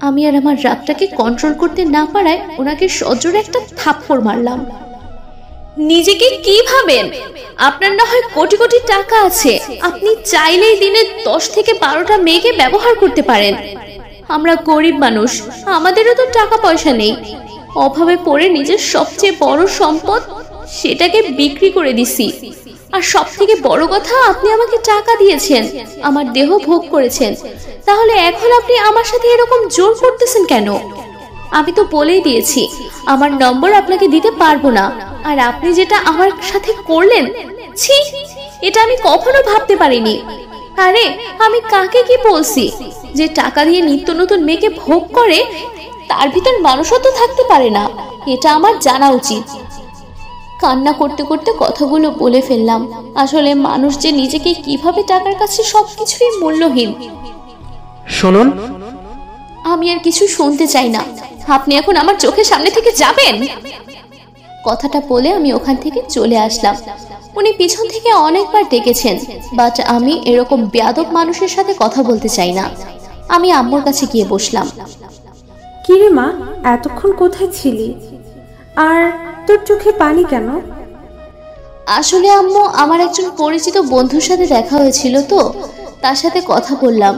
আমি আর আমার রাগটাকে কন্ট্রোল করতে না পারায় ওনাকে সজোরে একটা থাপ্পড় মারলাম। নিজেকে কি ভাবেন? আপনার না হয় কোটি কোটি টাকা আছে, আপনি চাইলেই দিনে 10 থেকে 12টা মেয়েকে ব্যবহার করতে পারেন। আমরা গরিব মানুষ, আমাদেরও তো টাকা পয়সা নেই। অভাবে পড়ে নিজের সবচেয়ে বড় সম্পদ সেটাকে বিক্রি করে দিছি। আর সব থেকে বড় কথা, আপনি আমাকে টাকা দিয়েছেন, আমার দেহ ভোগ করেছেন, তাহলে এখন আপনি আমার সাথে এরকম জোর করতেছেন কেন? আমি তো বলেই দিয়েছি আমার নম্বর আপনাকে দিতে পারবো না। আর আপনি যেটা আমার সাথে করলেন, ছি, এটা আমি কখনো ভাবতে পারিনি। আরে আমি কাকে কি বলছি যে টাকা দিয়ে নিত্য নতুন মেয়েকে ভোগ করে, তার ভিতর মানুষত্ব থাকতে পারে না, এটা আমার জানা উচিত। কান্না করতে করতে কথাগুলো বলে ফেললাম। আসলে মানুষ যে নিজেকে কিভাবে টাকার কাছে সবকিছুই মূল্যহীন। শুনুন, আমি আর কিছু শুনতে চাই না, আপনি এখন আমার চোখের সামনে থেকে যাবেন। কথাটা বলে আমি ওখান থেকে চলে আসলাম। উনি পিছন থেকে অনেকবার ডেকেছেন, বাট আমি এরকম বেয়াদব মানুষের সাথে কথা বলতে চাই না। আমি আম্মুর কাছে গিয়ে বসলাম। কিরে মা, এতক্ষণ কোথায় ছিলি? আর তোর চোখে পানি কেন? আসলে আম্মু, আমার একজন পরিচিত বন্ধুর সাথে দেখা হয়েছিল তো, তার সাথে কথা বললাম,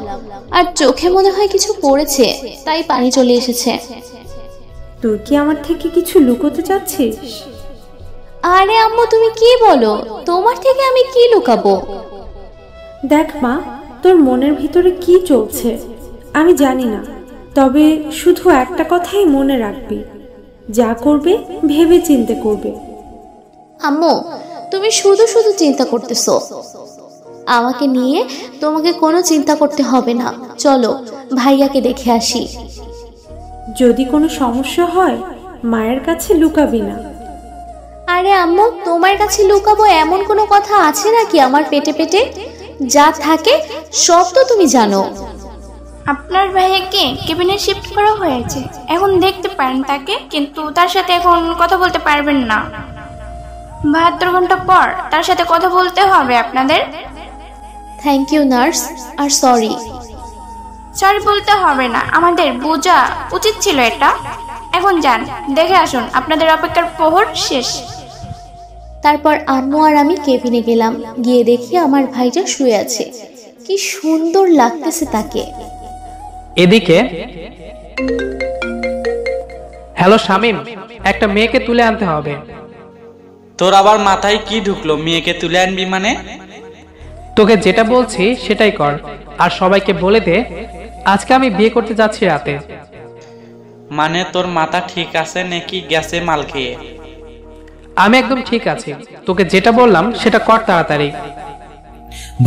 আর চোখে মনে হয় কিছু পড়েছে, তাই পানি চলে এসেছে। তুই কি আমার থেকে কিছু লুকোতে চাচ্ছিস? আরে আম্মু, তুমি কি বলো? তোমার থেকে আমি কি লুকাবো? দেখ মা, তোর মনের ভিতরে কি চলছে আমি জানি না, তবে শুধু একটা কথাই মনে রাখবি, যা করবে ভেবে চিন্তে করবে। আম্মু, তুমি শুধু শুধু চিন্তা করতেছো। আমাকে নিয়ে তোমাকে কোনো চিন্তা করতে হবে না, চলো ভাইয়াকে দেখে আসি। যদি কোনো সমস্যা হয় মায়ের কাছে লুকাবি না। আরে আম্মু, তোমার কাছে লুকাবো এমন কোনো কথা আছে নাকি আমার পেটে পেটে? যা থাকে সব তো তুমি জানো। আপনার ভাইয়াকে কেবিনে শিফট করা হয়েছে, এখন দেখতে পারেন তাকে, কিন্তু তার সাথে এখন কথা বলতে পারবেন না। 72 ঘন্টা পর তার সাথে কথা বলতে হবে আপনাদের। থ্যাংক ইউ নার্স, আর সরি। সরি বলতে হবে না, আমাদের বোঝা উচিত ছিল এটা। এখন যান, দেখে আসুন, আপনাদের অপেক্ষার প্রহর শেষ। তারপর আম্মু আর আমি কেবিনে গেলাম। গিয়ে দেখি আমার ভাইটা শুয়ে আছে। কি সুন্দর লাগতেছে তাকে। এদিকে, হ্যালো শামিম, একটা মেয়েকে তুলে আনতে হবে। তোর আবার মাথায় কি ঢুকলো? মেয়েকে তুলে আনবি মানে? তোকে যেটা বলছি সেটাই কর, আর সবাইকে বলে দে আজকে আমি বিয়ে করতে যাচ্ছি রাতে। মানে তোর মাথা ঠিক আছে নাকি গেছে মাল খেয়ে? আমি একদম ঠিক আছি, তোকে যেটা বললাম সেটা কর তাড়াতাড়ি।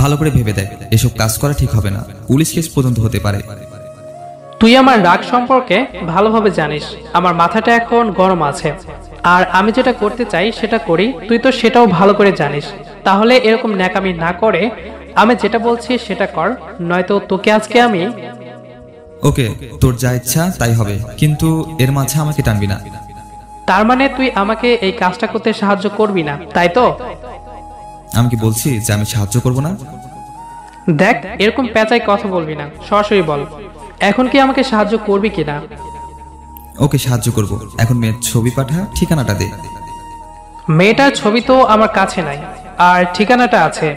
ভালো করে ভেবে দেখ, এসব কাজ করা ঠিক হবে না, পুলিশ কেস পর্যন্ত হতে পারে। তুই আমার রাগ সম্পর্কে ভালোভাবে জানিস, আমার মাথাটা এখন গরম আছে। আর আমি যেটা করতে চাই সেটা করি, তুই তো সেটাও ভালো করে জানিস। তাহলে এরকম ন্যাকামি না করে আমি যেটা বলছি সেটা কর, নয়তো তোকে আজকে আমি। ওকে, তোর যা ইচ্ছা তাই হবে, কিন্তু এর মাঝে আমাকে টানবি না। তার মানে তুই আমাকে এই কাজটা করতে সাহায্য করবি না, তাই তো? আমি কি বলছি যে আমি সাহায্য করব না? দেখ, এরকম পেঁচাই কথা বলবি না, সরাসরি বল এখন কি আমাকে সাহায্য করবি কিনা। ওকে, সাহায্য করব। এখন মেয়ের ছবি পাঠা, ঠিকানাটা দে। মেয়েটার ছবি তো আমার কাছে নাই, আর ঠিকানাটা আছে।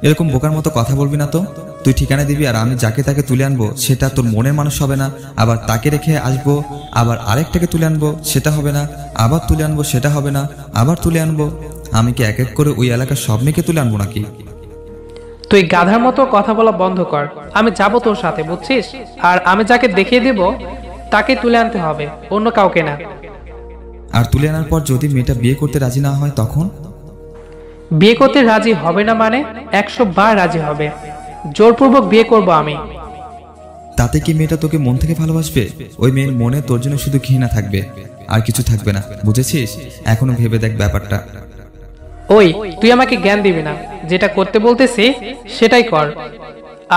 এরকম বোকার মতো কথা বলবি না তো। তুই ঠিকানা দিবি আর আমি যাকে তাকে তুলে আনবো সেটা তোর মনের মানুষ হবে না। আবার তাকে রেখে আসবো, আবার আরেকটাকে তুলে আনবো, সেটা হবে না। আবার তুলে আনবো, সেটা হবে না। আবার তুলে আনবো। আমি কি এক এক করে ওই এলাকার সব মেয়েকে তুলে আনবো নাকি? তুই গাধার মতো কথা বলা বন্ধ কর। আমি যাব তোর সাথে, বুঝছিস? আর আমি যাকে দেখিয়ে দেব তাকে তুলে আনতে হবে, অন্য কাউকে না। আর তুলে আনার পর যদি মেয়েটা বিয়ে করতে রাজি না হয় তখন? বিয়ে করতে রাজি হবে না মানে? 100 বার রাজি হবে। জোরপূর্বক বিয়ে করব আমি। তাতে কি মেয়েটা তোকে মন থেকে ভালোবাসবে? ওই মেয়ের মনে তোর জন্য শুধু ঘৃণা থাকবে, আর কিছু থাকবে না, বুঝেছিস? এখনো ভেবে দেখ ব্যাপারটা। ওই, তুই আমাকে জ্ঞান দিবি না, যেটা করতে বলতেছি সেটাই কর।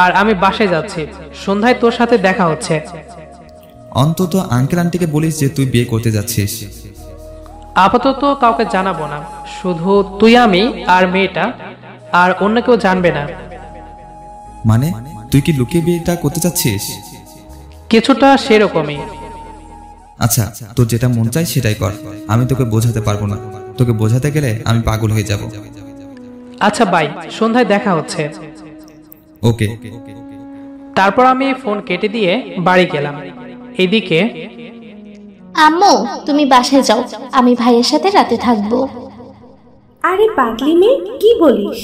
আর আমি বাসায় যাচ্ছি, সন্ধ্যায় তোর সাথে দেখা হচ্ছে। অন্তত আঙ্কেল আন্টিকে বলিস যে তুই বিয়ে করতে যাচ্ছিস। আপাতত কাউকে জানাবো না, শুধু তুই, আমি আর মেয়েটা, আর অন্য কেউ জানবে না। মানে তুই কি লুকিয়ে বিয়েটা করতে চাচ্ছিস? কিছুটা সেরকমই। আচ্ছা, তোর যেটা মন চাই সেটাই কর, আমি তোকে বোঝাতে পারবো না। তোকে বোঝাতে গেলে আমি পাগল হয়ে যাব। আচ্ছা বাই, সন্ধ্যায় দেখা হচ্ছে। ওকে। তারপর আমি ফোন কেটে দিয়ে বাড়ি গেলাম। এদিকে আম্মু, তুমি বাসায় যাও, আমি ভাইয়ের সাথে রাতে থাকবো। আরে পাগলি মেয়ে, কি বলিস?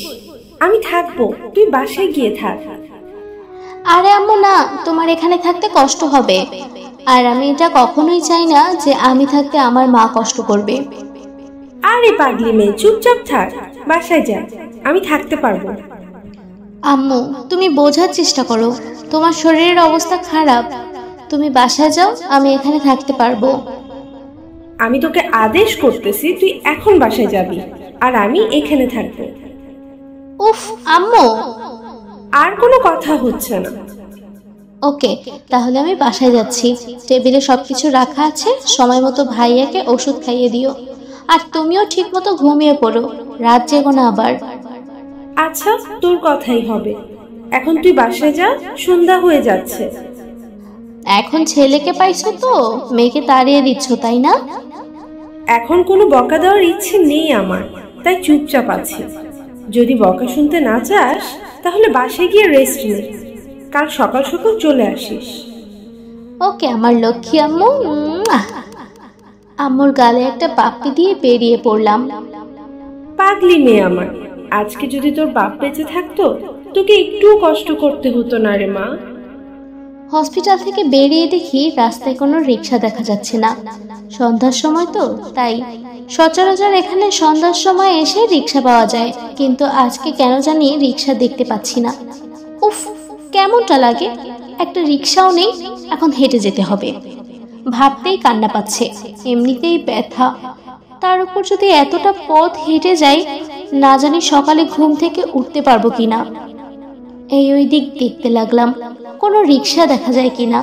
আমি থাকবো, তুই বাসায় গিয়ে থাক। আরে আম্মু না, তোমার এখানে থাকতে কষ্ট হবে, আর আমি এটা কখনোই চাই না যে আমি থাকতে আমার মা কষ্ট করবে। আরে পাগলি মেয়ে, চুপচাপ থাক, বাসায় যা, আমি থাকতে পারবো। আম্মু, তুমি বোঝার চেষ্টা করো, তোমার শরীরের অবস্থা খারাপ। তুমি বাসায় যাও, আমি এখানে থাকতে পারবো। আমি তোকে আদেশ করতেছি, তুই এখন বাসায় যাবি, আর আমি এখানে থাকবো। উফ আম্মু, আর কোনো কথা হচ্ছে না। ওকে, তাহলে আমি বাসায় যাচ্ছি। টেবিলে সবকিছু রাখা আছে, সময় মতো ভাইয়াকে ওষুধ খাইয়ে দিও। আর তুমিও ঠিক মতো ঘুমিয়ে পড়ো, রাত জেগো না আবার। আচ্ছা, তোর কথাই হবে। এখন তুই বাসায় যা, সন্ধ্যা হয়ে যাচ্ছে। এখন ছেলেকে পাইছো তো মেয়েকে তাড়িয়ে দিচ্ছ, তাই না? এখন কোনো বকা দেওয়ার ইচ্ছে নেই আমার, তাই চুপচাপ আছি। যদি বকা শুনতে না চাস তাহলে বাসায় গিয়ে রেস্ট নে, কাল সকাল সকাল চলে আসিস। ওকে আমার লক্ষ্মী আম্মু। আম্মুর গালে একটা পাপ্পি দিয়ে বেরিয়ে পড়লাম। পাগলি মেয়ে আমার, আজকে যদি তোর বাপ বেঁচে থাকতো তোকে একটুও কষ্ট করতে হতো না রে মা। হসপিটাল থেকে বেরিয়ে দেখি রাস্তায় কোনো রিক্সা দেখা যাচ্ছে না। সন্ধ্যার সময় তো, তাই সচরাচর এখানে সন্ধ্যার সময় এসে রিক্সা পাওয়া যায়, কিন্তু আজকে কেন জানি রিক্সা দেখতে পাচ্ছি না। উফ, কেমনটা লাগে। একটা রিক্সাও নেই, এখন হেঁটে যেতে হবে। ভাবতেই কান্না পাচ্ছে, এমনিতেই ব্যথা, তার উপর যদি এতটা পথ হেঁটে যাই, না জানি সকালে ঘুম থেকে উঠতে পারবো কিনা। এই ওই দিক দেখতে লাগলাম কোনো রিক্সা দেখা যায় কিনা,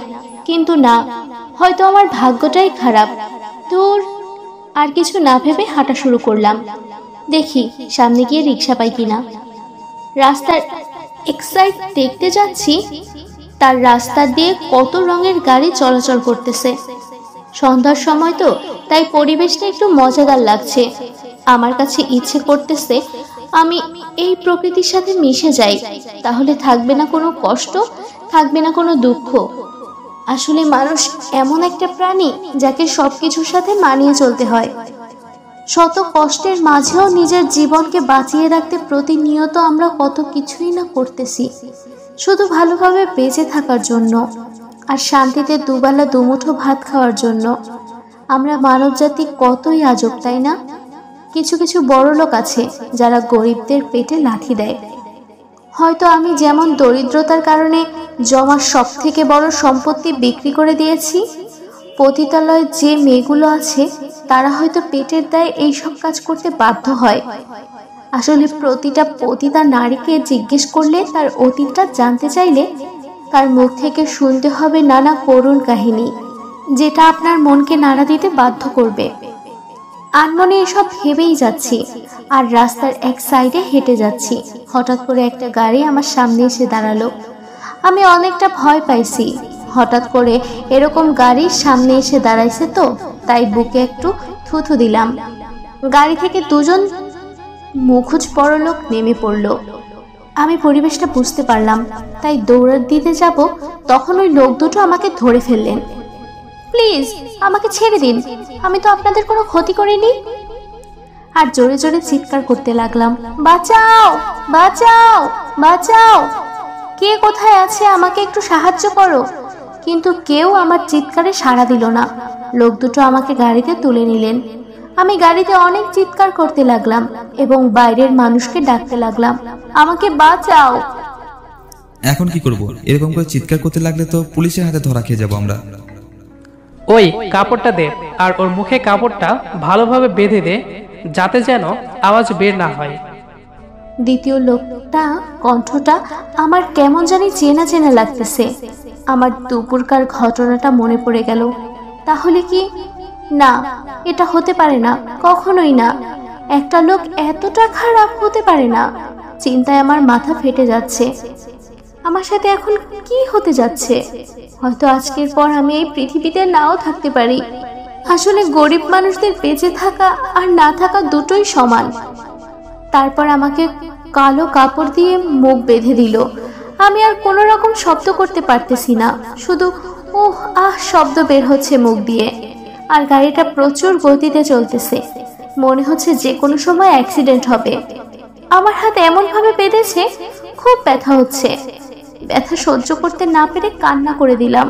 কিন্তু না, হয়তো আমার ভাগ্যটাই খারাপ। দূর, আর কিছু না ভেবে হাঁটা শুরু করলাম। দেখি সামনে গিয়ে রিক্সা পাই কিনা। রাস্তার এক সাইড দেখতে যাচ্ছি, তার রাস্তা দিয়ে কত রঙের গাড়ি চলাচল করতেছে। সন্ধ্যার সময় তো, তাই পরিবেশটা একটু মজাদার লাগছে। আমার কাছে ইচ্ছে করতেছে আমি এই প্রকৃতির সাথে মিশে যাই, তাহলে থাকবে না কোনো কষ্ট, থাকবে না কোনো দুঃখ। আসলে মানুষ এমন একটা প্রাণী যাকে সবকিছুর সাথে মানিয়ে চলতে হয়। শত কষ্টের মাঝেও নিজের জীবনকে বাঁচিয়ে রাখতে প্রতিনিয়ত আমরা কত কিছুই না করতেছি, শুধু ভালোভাবে বেঁচে থাকার জন্য আর শান্তিতে দুবেলা দুমুঠো ভাত খাওয়ার জন্য। আমরা মানবজাতি কতই আজব, তাই না? কিছু কিছু বড় লোক আছে যারা গরিবদের পেটে লাথি দেয়। হয়তো আমি যেমন দরিদ্রতার কারণে জমা সব থেকে বড় সম্পত্তি বিক্রি করে দিয়েছি, পতিতালয়ে যে মেয়েগুলো আছে তারা হয়তো পেটের দায়ে এইসব কাজ করতে বাধ্য হয়। আসলে প্রতিটা পতিতা নারীকে জিজ্ঞেস করলে তার অতীতটা জানতে চাইলে তার মুখ থেকে শুনতে হবে নানা করুণ কাহিনী, যেটা আপনার মনকে নাড়া দিতে বাধ্য করবে। আনমনে এসব ভেবেই যাচ্ছি আর রাস্তার এক সাইডে হেঁটে যাচ্ছি। হঠাৎ করে একটা গাড়ি আমার সামনে এসে দাঁড়ালো। আমি অনেকটা ভয় পাইছি। হঠাৎ করে এরকম গাড়ির সামনে এসে দাঁড়াইছে তো, তাই বুকে একটু থুথু দিলাম। গাড়ি থেকে দুজন মুখোশ পরলোক নেমে পড়ল। আমি পরিবেশটা বুঝতে পারলাম, তাই দৌড় দিতে যাব, তখন ওই লোক দুটো আমাকে ধরে ফেললেন। প্লিজ আমাকে ছেড়ে দিন, আমি তো আপনাদের কোনো ক্ষতি করিনি। আর জোরে জোরে চিৎকার করতে লাগলাম, বাঁচাও বাঁচাও বাঁচাও, কে কোথায় আছে, আমাকে একটু সাহায্য করো। কিন্তু কেউ আমার চিৎকারে সাড়া দিল না। লোক দুটো আমাকে গাড়িতে তুলে নিলেন। আমি গাড়িতে অনেক চিৎকার করতে লাগলাম এবং বাইরের মানুষকে ডাকতে লাগলাম, আমাকে বাঁচাও। এখন কি করব? এরকম করে চিৎকার করতে লাগলে তো পুলিশের হাতে ধরা খেয়ে যাবো আমরা। ওই কাপড়টা দে, আর ওর মুখে কাপড়টা ভালোভাবে বেঁধে দে, যাতে যেন আওয়াজ বের না হয়। দ্বিতীয় লোকটা কণ্ঠটা আমার কেমন জানি চেনা চেনা লাগতেছে। আমার দুপুরকার ঘটনাটা মনে পড়ে গেল। তাহলে কি? না, এটা হতে পারে না, কখনোই না। একটা লোক এতটা খারাপ হতে পারে না। চিন্তায় আমার মাথা ফেটে যাচ্ছে। আমার সাথে এখন কি হতে যাচ্ছে? হয়তো আজকের পর আমি এই পৃথিবীতে নাও থাকতে পারি। আসলে গরিব মানুষদের বেঁচে থাকা আর না থাকা দুটোই সমান। তারপর আমাকে কালো কাপড় দিয়ে মুখ বেঁধে দিল। আমি আর কোনো রকম শব্দ করতে পারতেছি না, শুধু উহ আহ শব্দ বের হচ্ছে মুখ দিয়ে। আর গাড়িটা প্রচুর গতিতে চলতেছে, মনে হচ্ছে যে কোনো সময় অ্যাক্সিডেন্ট হবে। আমার হাত এমন ভাবে বেঁধেছে, খুব ব্যথা হচ্ছে। ব্যথা সহ্য করতে না পেরে কান্না করে দিলাম।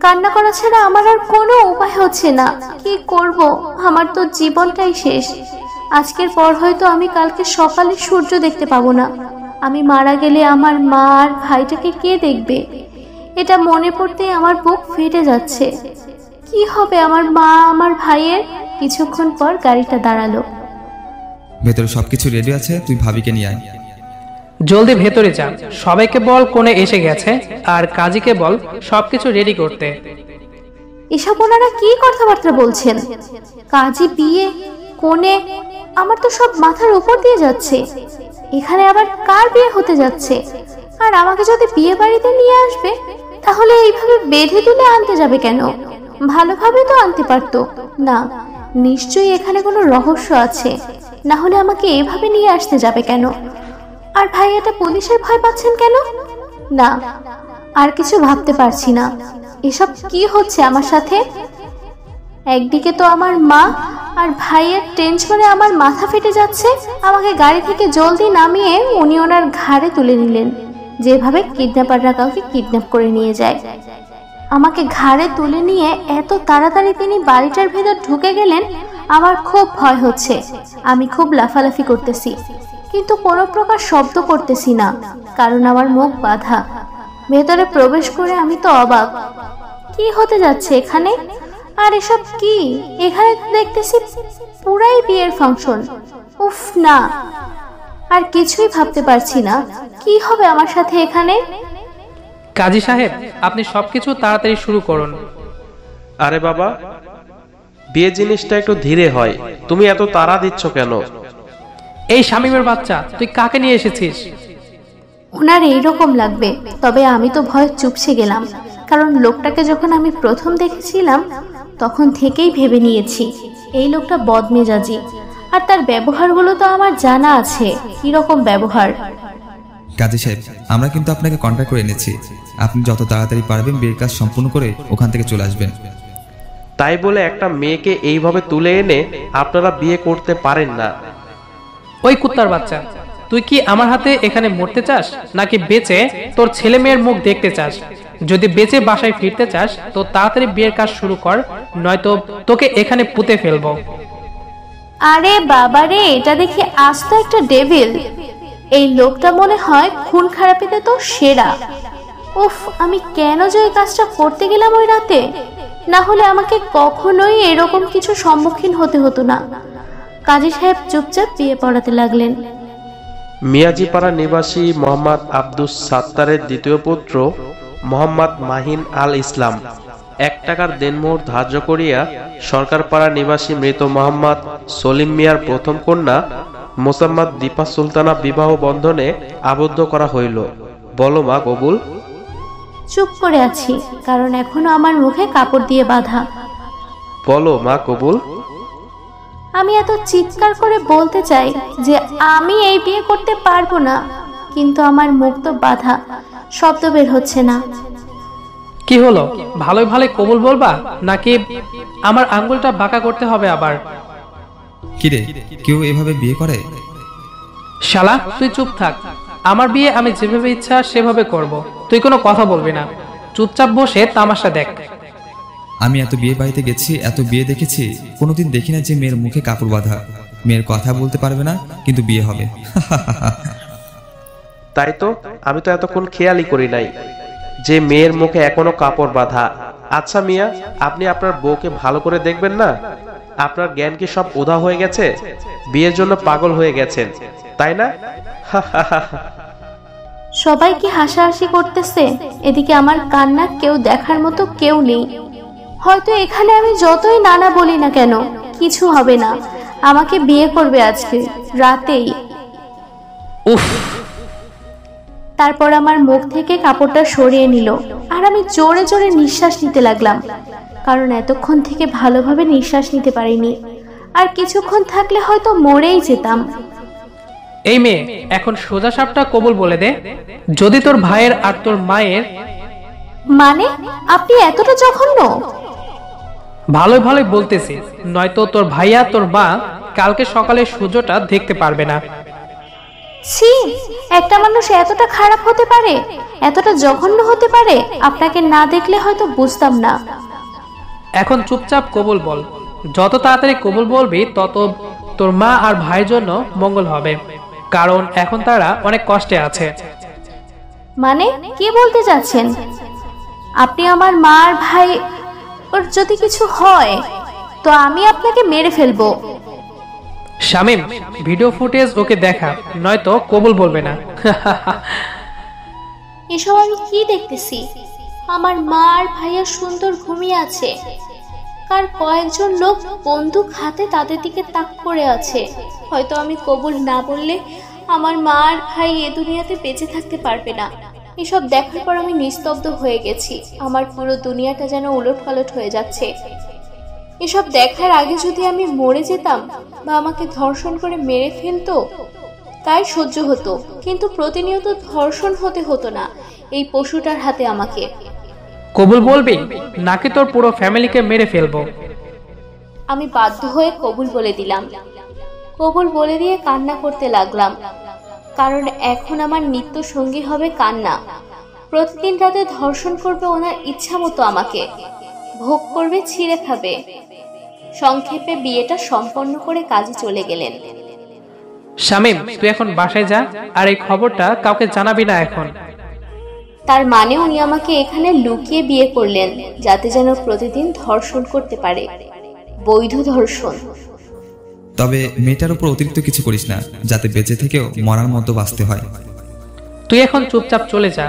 কান্না করা ছাড়া আমার আর কোনো উপায় হচ্ছে না। কি করব? আমার তো জীবনটাই শেষ। আজকের পর হয়তো আমি কালকে সকালে সূর্য দেখতে পাবো না। আমি মারা গেলে আমার মা আর ভাইটাকে কে দেখবে? এটা মনে পড়তেই আমার বুক ফেটে যাচ্ছে। কি হবে আমার মা আমার ভাইয়ের? কিছুক্ষণ পর গাড়িটা দাঁড়ালো। ভেতরে সবকিছু রেডি আছে, তুই ভাবিকে নিয়ে আয়। জলদি ভেতরে যা, সবাইকে বল কোণে এসে গেছে, আর কাজীকে বল সবকিছু রেডি করতে। এসব ওনারা কি কথাবার্তা বলছেন? কাজী, বিয়ে, কোণে, আমার তো সব মাথার উপর দিয়ে যাচ্ছে। এখানে আবার কার বিয়ে হতে যাচ্ছে? আর আমাকে যদি বিয়ে বাড়িতে নিয়ে আসবে, তাহলে এইভাবে বেঁধে তুলে আনতে যাবে কেন? ভালোভাবে তো আনতে পারতো। না, নিশ্চয়ই এখানে কোনো রহস্য আছে, না হলে আমাকে এভাবে নিয়ে আসতে যাবে কেন? আর ভাইয়াটা পুলিশের ভয় পাচ্ছেন কেন? না, আর কিছু ভাবতে পারছি না। এসব কি হচ্ছে আমার সাথে? একদিকে তো আমার মা আর ভাইয়ের টেনশনে আমার মাথা ফেটে যাচ্ছে। আমাকে গাড়ি থেকে জলদি নামিয়ে উনি ওনার ঘাড়ে তুলে নিলেন, যেভাবে কিডন্যাপাররা কাউকে কিডন্যাপ করে নিয়ে যায়। আমাকে ঘাড়ে তুলে নিয়ে এত তাড়াতাড়ি তিনি বাড়িটার ভেতর ঢুকে গেলেন। আমার খুব ভয় হচ্ছে। আমি খুব লাফালাফি করতেছি, কিন্তু কোনো প্রকার শব্দ করতেছি না, কারণ আমার মুখ বাঁধা। ভেতরে প্রবেশ করে আমি তো অবাক, কি হতে যাচ্ছে এখানে? আর এসব কি? এখানে দেখতেছি পুরাই বিয়ের ফাংশন। উফ না, আর কিছুই ভাবতে পারছি না। কি হবে আমার সাথে এখানে? কাজী সাহেব, আপনি সবকিছু তাড়াতাড়ি শুরু করুন। আরে বাবা, বিয়ে জিনিসটা একটু ধীরে হয়, তুমি এত তাড়া দিচ্ছ কেন? এই শামীমের বাচ্চা, তুই কাকে নিয়ে এসেছিস? ওনার এইরকম লাগবে, তবে আমি তো ভয় চুপসে গেলাম, কারণ লোকটাকে যখন আমি প্রথম দেখেছিলাম তখন থেকেই ভেবে নিয়েছি এই লোকটা বদমেজাজি। আর তার ব্যবহারগুলো তো আমার জানা আছে, কিরকম ব্যবহার। কাজী সাহেব, আমরা কিন্তু আপনাকে কন্ট্যাক্ট করে এনেছি। আপনি যত তাড়াতাড়ি পারবেন বিয়ের কাজ সম্পূর্ণ করে ওখান থেকে চলে আসবেন। তাই বলে একটা মেয়েকে এইভাবে তুলে এনে আপনারা বিয়ে করতে পারেন না। ওই কুত্তার বাচ্চা, তুই কি আমার হাতে এখানে মরতে চাস, নাকি বেঁচে তোর ছেলে মেয়ের মুখ দেখতে চাস? যদি বেঁচে বাসায় ফিরতে চাস তো তাড়াতাড়ি বিয়ের কাজ শুরু কর, নয়তো তোকে এখানে পুঁতে ফেলবো। আরে বাবারে, এটা দেখি আস্ত একটা ডেভিল। এই লোকটা মনে হয় খুন খারাপিতে তো সেরা। উফ, আমি কেন যে এই কাজটা করতে গেলাম ওই রাতে? না হলে আমাকে কখনোই এরকম কিছু সম্মুখীন হতে হতো না। কাজী সাহেব চুপচাপ বিয়ে পড়াতে লাগলেন। মিয়াজিপাড়া নিবাসী মোহাম্মদ আব্দুস সাত্তারের দ্বিতীয় পুত্র মোহাম্মদ মাহিন আল ইসলাম 1 টাকার দেনমোহর ধার্য করিয়া সরকারপাড়া নিবাসী মৃত মোহাম্মদ সলিম মিয়ার প্রথম কন্যা মোসাম্মদ দীপা সুলতানা বিবাহ বন্ধনে আবদ্ধ করা হইল। বলো মা কবুল। চুপ করে আছি, কারণ এখনো আমার মুখে কাপড় দিয়ে বাঁধা। বলো মা কবুল। আমি এত চিৎকার করে বলতে চাই যে আমি এই বিয়ে করতে পারবো না, কিন্তু আমার মুখ তো বাঁধা, শব্দ বের হচ্ছে না। কি হলো, ভালোই ভালোই কবুল বলবা নাকি আমার আঙ্গুলটা বাঁকা করতে হবে আবার? কিরে, কেউ এভাবে বিয়ে করে? শালা তুই চুপ থাক। আমার বিয়ে আমি যেভাবে ইচ্ছা সেভাবে করব, তুই কোনো কথা বলবি না। চুপচাপ বসে তামাশা দেখ। আমি এত বিয়ে বাড়িতে গেছি, এত বিয়ে দেখেছি, কোনোদিন দেখি না যে মেয়ের মুখে কাপড় বাঁধা। মেয়ের কথা বলতে পারবে না, কিন্তু বিয়ে হবে। তাই তো, আমি তো এতক্ষণ খেয়ালই করি নাই যে মেয়ের মুখে এখনো কাপড় বাঁধা। আচ্ছা মিয়া, আপনি আপনার বউকে ভালো করে দেখবেন না? আপনার জ্ঞান কি সব উধাও হয়ে গেছে? বিয়ের জন্য পাগল হয়ে গেছেন, তাই না? সবাই কি হাসাহাসি করতেছে, এদিকে আমার কান্না কেউ দেখার মতো কেউ নেই। হয়তো এখানে আমি যতই নানা বলি না কেন কিছু হবে না, আমাকে বিয়ে করবে আজকে রাতেই। উফ। তারপর আমার মুখ থেকে কাপড়টা সরিয়ে নিল, আর আমি জোরে জোরে নিঃশ্বাস নিতে লাগলাম, কারণ এতক্ষণ থেকে ভালোভাবে নিঃশ্বাস নিতে পারিনি। আর কিছুক্ষণ থাকলে হয়তো মরেই যেতাম। এই মেয়ে, এখন সোজা সাপটা কবুল বলে দে। যদি তোর ভাইয়ের আর তোর মায়ের। মানে আপনি এতটা জঘন্য? ভালোই ভালোই বলতেছি, নয়তো তোর ভাইয়া তোর মা কালকে সকালে সূর্যটা দেখতে পারবে না। ছি, একটা মানুষ এতটা খারাপ হতে পারে, এতটা জঘন্য হতে পারে? আপনাকে না দেখলে হয়তো বুঝতাম না। এখন চুপচাপ কবুল বল। যত তাড়াতাড়ি কবুল বলবি তত তোর মা আর ভাইয়ের জন্য মঙ্গল হবে, কারণ এখন তারা অনেক কষ্টে আছে। মানে কি বলতে যাচ্ছেন আপনি? আমার মা আর ভাই ওর যদি কিছু হয় তো আমি আপনাকে মেরে ফেলবো। শামিম, ভিডিও ফুটেজ ওকে দেখা, নয়তো কবুল বলবে না। এসব আমি কি দেখতেছি? আমার মা আর ভাইয়া সুন্দর ঘুমিয়ে আছে, আর কয়েকজন লোক বন্দুক হাতে তাদের দিকে তাক করে আছে। হয়তো আমি কবুল না বললে আমার মা আর ভাই এ দুনিয়াতে বেঁচে থাকতে পারবে না। এসব দেখার পর আমি নিস্তব্ধ হয়ে গেছি। আমার পুরো দুনিয়াটা যেন উলটপালট হয়ে যাচ্ছে। এসব দেখার আগে যদি আমি মরে যেতাম বা আমাকে ধর্ষণ করে মেরে ফেলতো তাই সহ্য হতো, কিন্তু প্রতিনিয়ত ধর্ষণ হতে হতো না এই পশুটার হাতে আমাকে। কবুল বলবি নাকি তোর পুরো ফ্যামিলিকে মেরে ফেলবো? আমি বাধ্য হয়ে কবুল বলে দিলাম। কবুল বলে দিয়ে কান্না করতে লাগলাম, কারণ এখন আমার নিত্য সঙ্গী হবে কান্না। প্রতিদিন রাতে ধর্ষণ করবে ওনার ইচ্ছা মতো, আমাকে ভোগ করবে, ছিঁড়ে খাবে। সংক্ষেপে বিয়েটা সম্পন্ন করে কাজে চলে গেলেন। শামিম, তুই এখন বাসায় যা, আর এই খবরটা কাউকে জানাবি না এখন। তার মানে উনি আমাকে এখানে লুকিয়ে বিয়ে করলেন, যাতে যেন প্রতিদিন ধর্ষণ করতে পারে, বৈধ ধর্ষণ। তবে মেয়েটার উপর অতিরিক্ত কিছু করিস না, যাতে বেঁচে থেকেও মরার মতো বাঁচতে হয়। তুই এখন চুপচাপ চলে যা,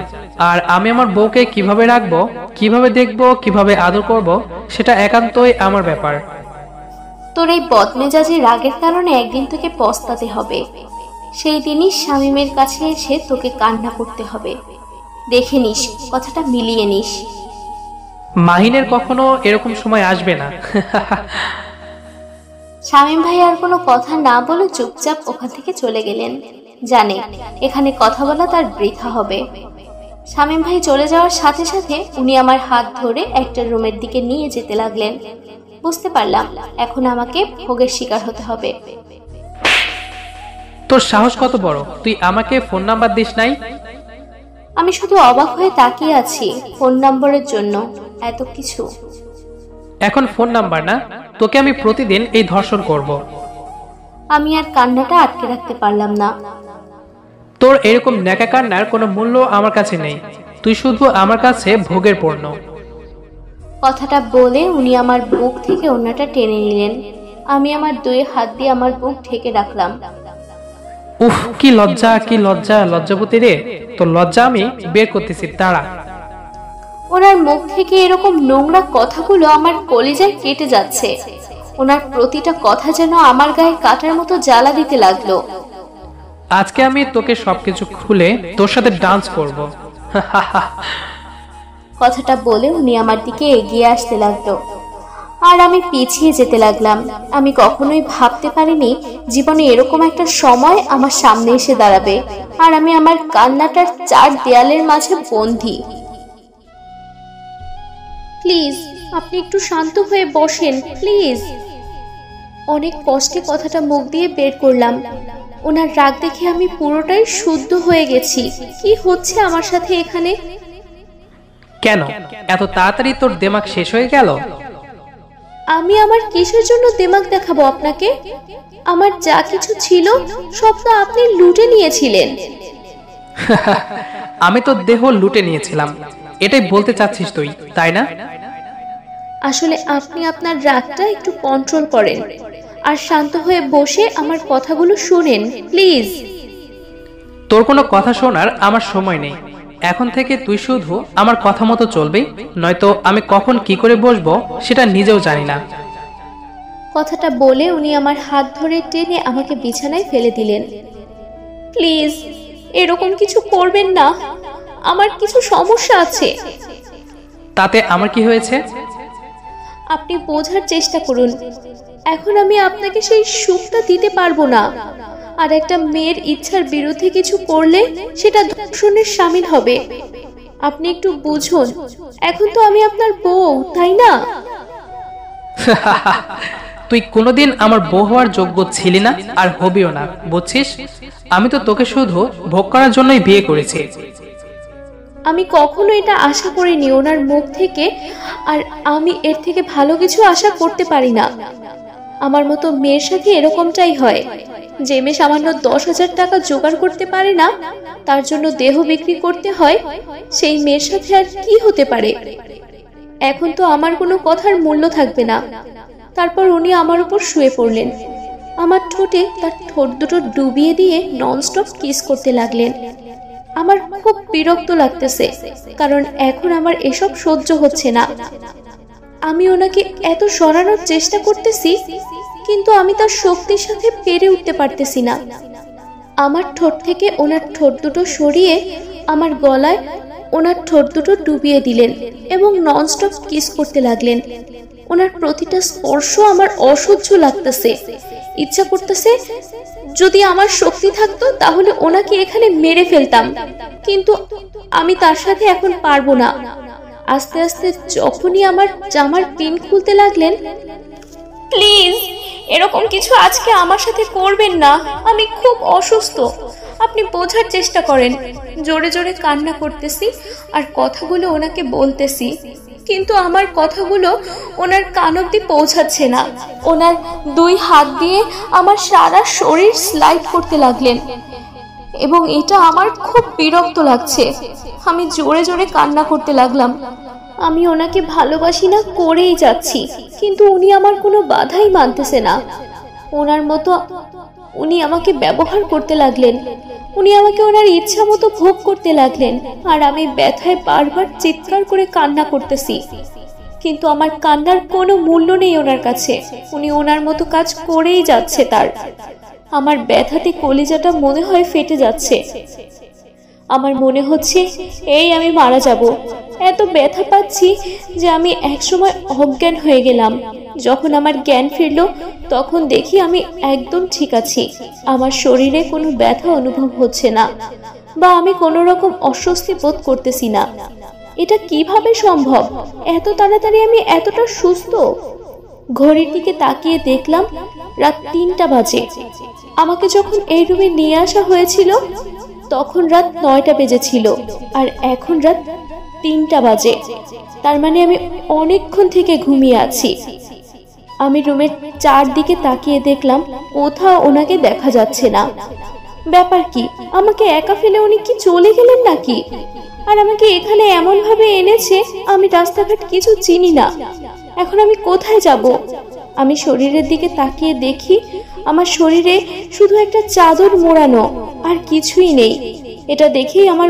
আর আমি আমার বউকে কিভাবে রাখবো, কিভাবে দেখবো, কিভাবে আদর করব, সেটা একান্তই আমার ব্যাপার। তোর এই বদমেজাজি রাগের কারণে একদিন তোকে পস্তাতে হবে। সেই দিনই শামীমের কাছে এসে তোকে কান্না করতে হবে। দেখে নিস, কথাটা মিলিয়ে নিস। মাহিনের কখনো এরকম সময় আসবে না। শামীম ভাই আর কোনো কথা না বলে চুপচাপ ওখান থেকে চলে গেলেন। জানে এখানে কথা বলা তার বৃথা হবে। শামীম ভাই চলে যাওয়ার সাথে সাথে উনি আমার হাত ধরে একটা রুমের দিকে নিয়ে যেতে লাগলেন। বুঝতে পারলাম এখন আমাকে ভোগের শিকার হতে হবে। তোর সাহস কত বড়, তুই আমাকে ফোন নাম্বার দিস নাই? আমি শুধু অবাক হয়ে তাকিয়ে আছি ফোন নম্বরের জন্য। এত কিছু। এখন ফোন নাম্বার না, তোকে আমি প্রতিদিন এই ধর্ষণ করব। আমি আর কান্নাটা আটকে রাখতে পারলাম না। তোর এরকম ন্যাকা কান্নার কোনো মূল্য আমার কাছে নেই। তুই শুধু আমার কাছে ভোগের পণ্য। কথাটা বলে উনি আমার বুক থেকে ওড়নাটা টেনে নিলেন। আমি আমার 2 হাত দিয়ে আমার বুক ঢেকে রাখলাম। উফ, কি লজ্জা, কি লজ্জা, লজ্জাবতী রে, তোর লজ্জা আমি বের করতেছি, দাঁড়া। ওনার মুখ থেকে এরকম নোংরা কথাগুলো আমার কলিজায় কেটে যাচ্ছে। ওনার প্রতিটা কথা যেন আমার গায়ে কাটার মতো জ্বালা দিতে লাগলো। আজকে আমি তোকে সবকিছু খুলে তোর সাথে ডান্স করব। কথাটা বলে উনি আমার দিকে এগিয়ে আসতে লাগলো, আর আমি পিছিয়ে যেতে লাগলাম। আমি কখনোই ভাবতে পারিনি জীবনে এরকম একটা সময় আমার সামনে এসে দাঁড়াবে, আর আমি আমার কান্নাটার 4 দেয়ালের মাঝে বন্দী। প্লিজ আপনি একটু শান্ত হয়ে বসেন, প্লিজ। অনেক কষ্টে কথাটা মুখ দিয়ে বের করলাম। ওনার রাগ দেখে আমি পুরোটাই শুদ্ধ হয়ে গেছি। কি হচ্ছে আমার সাথে এখানে? কেন এত তাড়াতাড়ি তোর দিমাগ শেষ হয়ে গেল? আমি আমার কিসের জন্য দিমাগ দেখাবো আপনাকে? আমার যা কিছু ছিল সব তো আপনি লুটে নিয়েছিলেন। আমি তো দেহ লুটে নিয়েছিলাম, এটাই বলতে চাচ্ছিস তুই, তাই না? আসলে আপনি আপনার রাগটা একটু কন্ট্রোল করেন আর শান্ত হয়ে বসে আমার কথাগুলো শুনেন, প্লিজ। তোর কোনো কথা শোনার আমার সময় নেই। এখন থেকে তুই শুধু আমার কথা মতো চলবি, নয়তো আমি কখন কি করে বসবো সেটা নিজেও জানি না। কথাটা বলে উনি আমার হাত ধরে টেনে আমাকে বিছানায় ফেলে দিলেন। প্লিজ এরকম কিছু করবেন না, আমার কিছু সমস্যা আছে। তাতে আমার কি হয়েছে? আপনি বোঝার চেষ্টা করুন। এখন আমি আপনাকে সেই সুখটা দিতে পারবো না, আর একটা মেয়ের ইচ্ছার বিরুদ্ধে কিছু করলে সেটা ধর্ষণের শামিল হবে। আপনি একটু বুঝুন, এখন তো আমি আপনার বউ, তাই না? তুই কোনোদিন আমার বউ হওয়ার যোগ্য ছিলি না, আর হবিও না, বুঝছিস? আমি তো তোকে শুধু ভোগ করার জন্যই বিয়ে করেছি। আমি কখনো এটা আশা করিনি ওনার মুখ থেকে, আর আমি এর থেকে ভালো কিছু আশা করতে পারি না। আমার মতো মেয়ের সাথে এরকমটাই হয়। যে মেয়ে সামান্য 10,000 টাকা জোগাড় করতে পারে না, তার জন্য দেহ বিক্রি করতে হয়, সেই মেয়ের সাথে আর কি হতে পারে? এখন তো আমার কোনো কথার মূল্য থাকবে না। তারপর উনি আমার উপর শুয়ে পড়লেন। আমার ঠোঁটে তার ঠোঁট দুটো ডুবিয়ে দিয়ে ননস্টপ কিস করতে লাগলেন। আমার খুব বিরক্ত লাগতেছে, কারণ এখন আমার এসব সহ্য হচ্ছে না। আমি ওনাকে এত সরানোর চেষ্টা করতেছি, কিন্তু আমি তার শক্তির সাথে পেরে উঠতে পারতেছি না। আমার ঠোঁট থেকে ওনার ঠোঁট দুটো সরিয়ে আমার গলায় ওনার ঠোঁট দুটো ডুবিয়ে দিলেন এবং ননস্টপ কিস করতে লাগলেন। ওনার প্রতিটা স্পর্শ আমার অসহ্য লাগতেছে। ইচ্ছা করতেছে যদি আমার শক্তি থাকতো তাহলে ওনাকে এখানে মেরে ফেলতাম, কিন্তু আমি তার সাথে এখন পারবো না। আস্তে আস্তে যখনই আমার জামার পিন খুলতে লাগলেন, প্লিজ এরকম কিছু আজকে আমার সাথে করবেন না, আমি খুব অসুস্থ, আপনি বোঝার চেষ্টা করেন। জোরে জোরে কান্না করতেছি আর কথাগুলো ওনাকে বলতেছি, কিন্তু আমার কথাগুলো ওনার কান অবধি পৌঁছাচ্ছে না। ওনার 2 হাত দিয়ে আমার সারা শরীর স্লাইড করতে লাগলেন এবং এটা আমার খুব বিরক্ত লাগছে। আমি জোরে জোরে কান্না করতে লাগলাম। আমি ওনাকে ভালোবাসি না করেই যাচ্ছি, কিন্তু উনি আমার কোনো বাধাই মানতেছে না। ওনার মতো উনি আমাকে ব্যবহার করতে লাগলেন। উনি আমাকে ওনার ইচ্ছা মতো ভোগ করতে লাগলেন, আর আমি ব্যথায় বারবার চিৎকার করে কান্না করতেছি, কিন্তু আমার কান্নার কোনো মূল্য নেই ওনার কাছে। উনি ওনার মতো কাজ করেই যাচ্ছে তার। আমার ব্যথাতে কলিজাটা মনে হয় ফেটে যাচ্ছে। আমার মনে হচ্ছে এই আমি মারা যাব। এত ব্যথা পাচ্ছি যে আমি একসময় অজ্ঞান হয়ে গেলাম। যখন আমার জ্ঞান ফিরল তখন দেখি আমি একদম ঠিক আছি। আমার শরীরে কোনো ব্যথা অনুভব হচ্ছে না, বা আমি কোনো রকম অস্বস্তি বোধ করতেছি না। এটা কিভাবে সম্ভব? এত তাড়াতাড়ি আমি এতটা সুস্থ? ঘড়ির দিকে তাকিয়ে দেখলাম রাত 3টা বাজে। আমাকে যখন এই রুমে নিয়ে আসা হয়েছিল তখন রাত 9টা বেজেছিল, আর এখন রাত 3টা বাজে। তার মানে আমি অনেকক্ষণ থেকে ঘুমিয়ে আছি। আমি রুমের চারদিকে তাকিয়ে দেখলাম কোথাও ওনাকে দেখা যাচ্ছে না। ব্যাপার কি? আমাকে একা ফেলে উনি কি চলে গেলেন নাকি? আর আমাকে এখানে এমন ভাবে এনেছে, আমি রাস্তাঘাট কিছু চিনি না। এখন আমি কোথায় যাব? আমি শরীরের দিকে তাকিয়ে দেখি আমার শরীরে শুধু একটা চাদর মোড়ানো, আর কিছুই নেই। এটা দেখেই আমার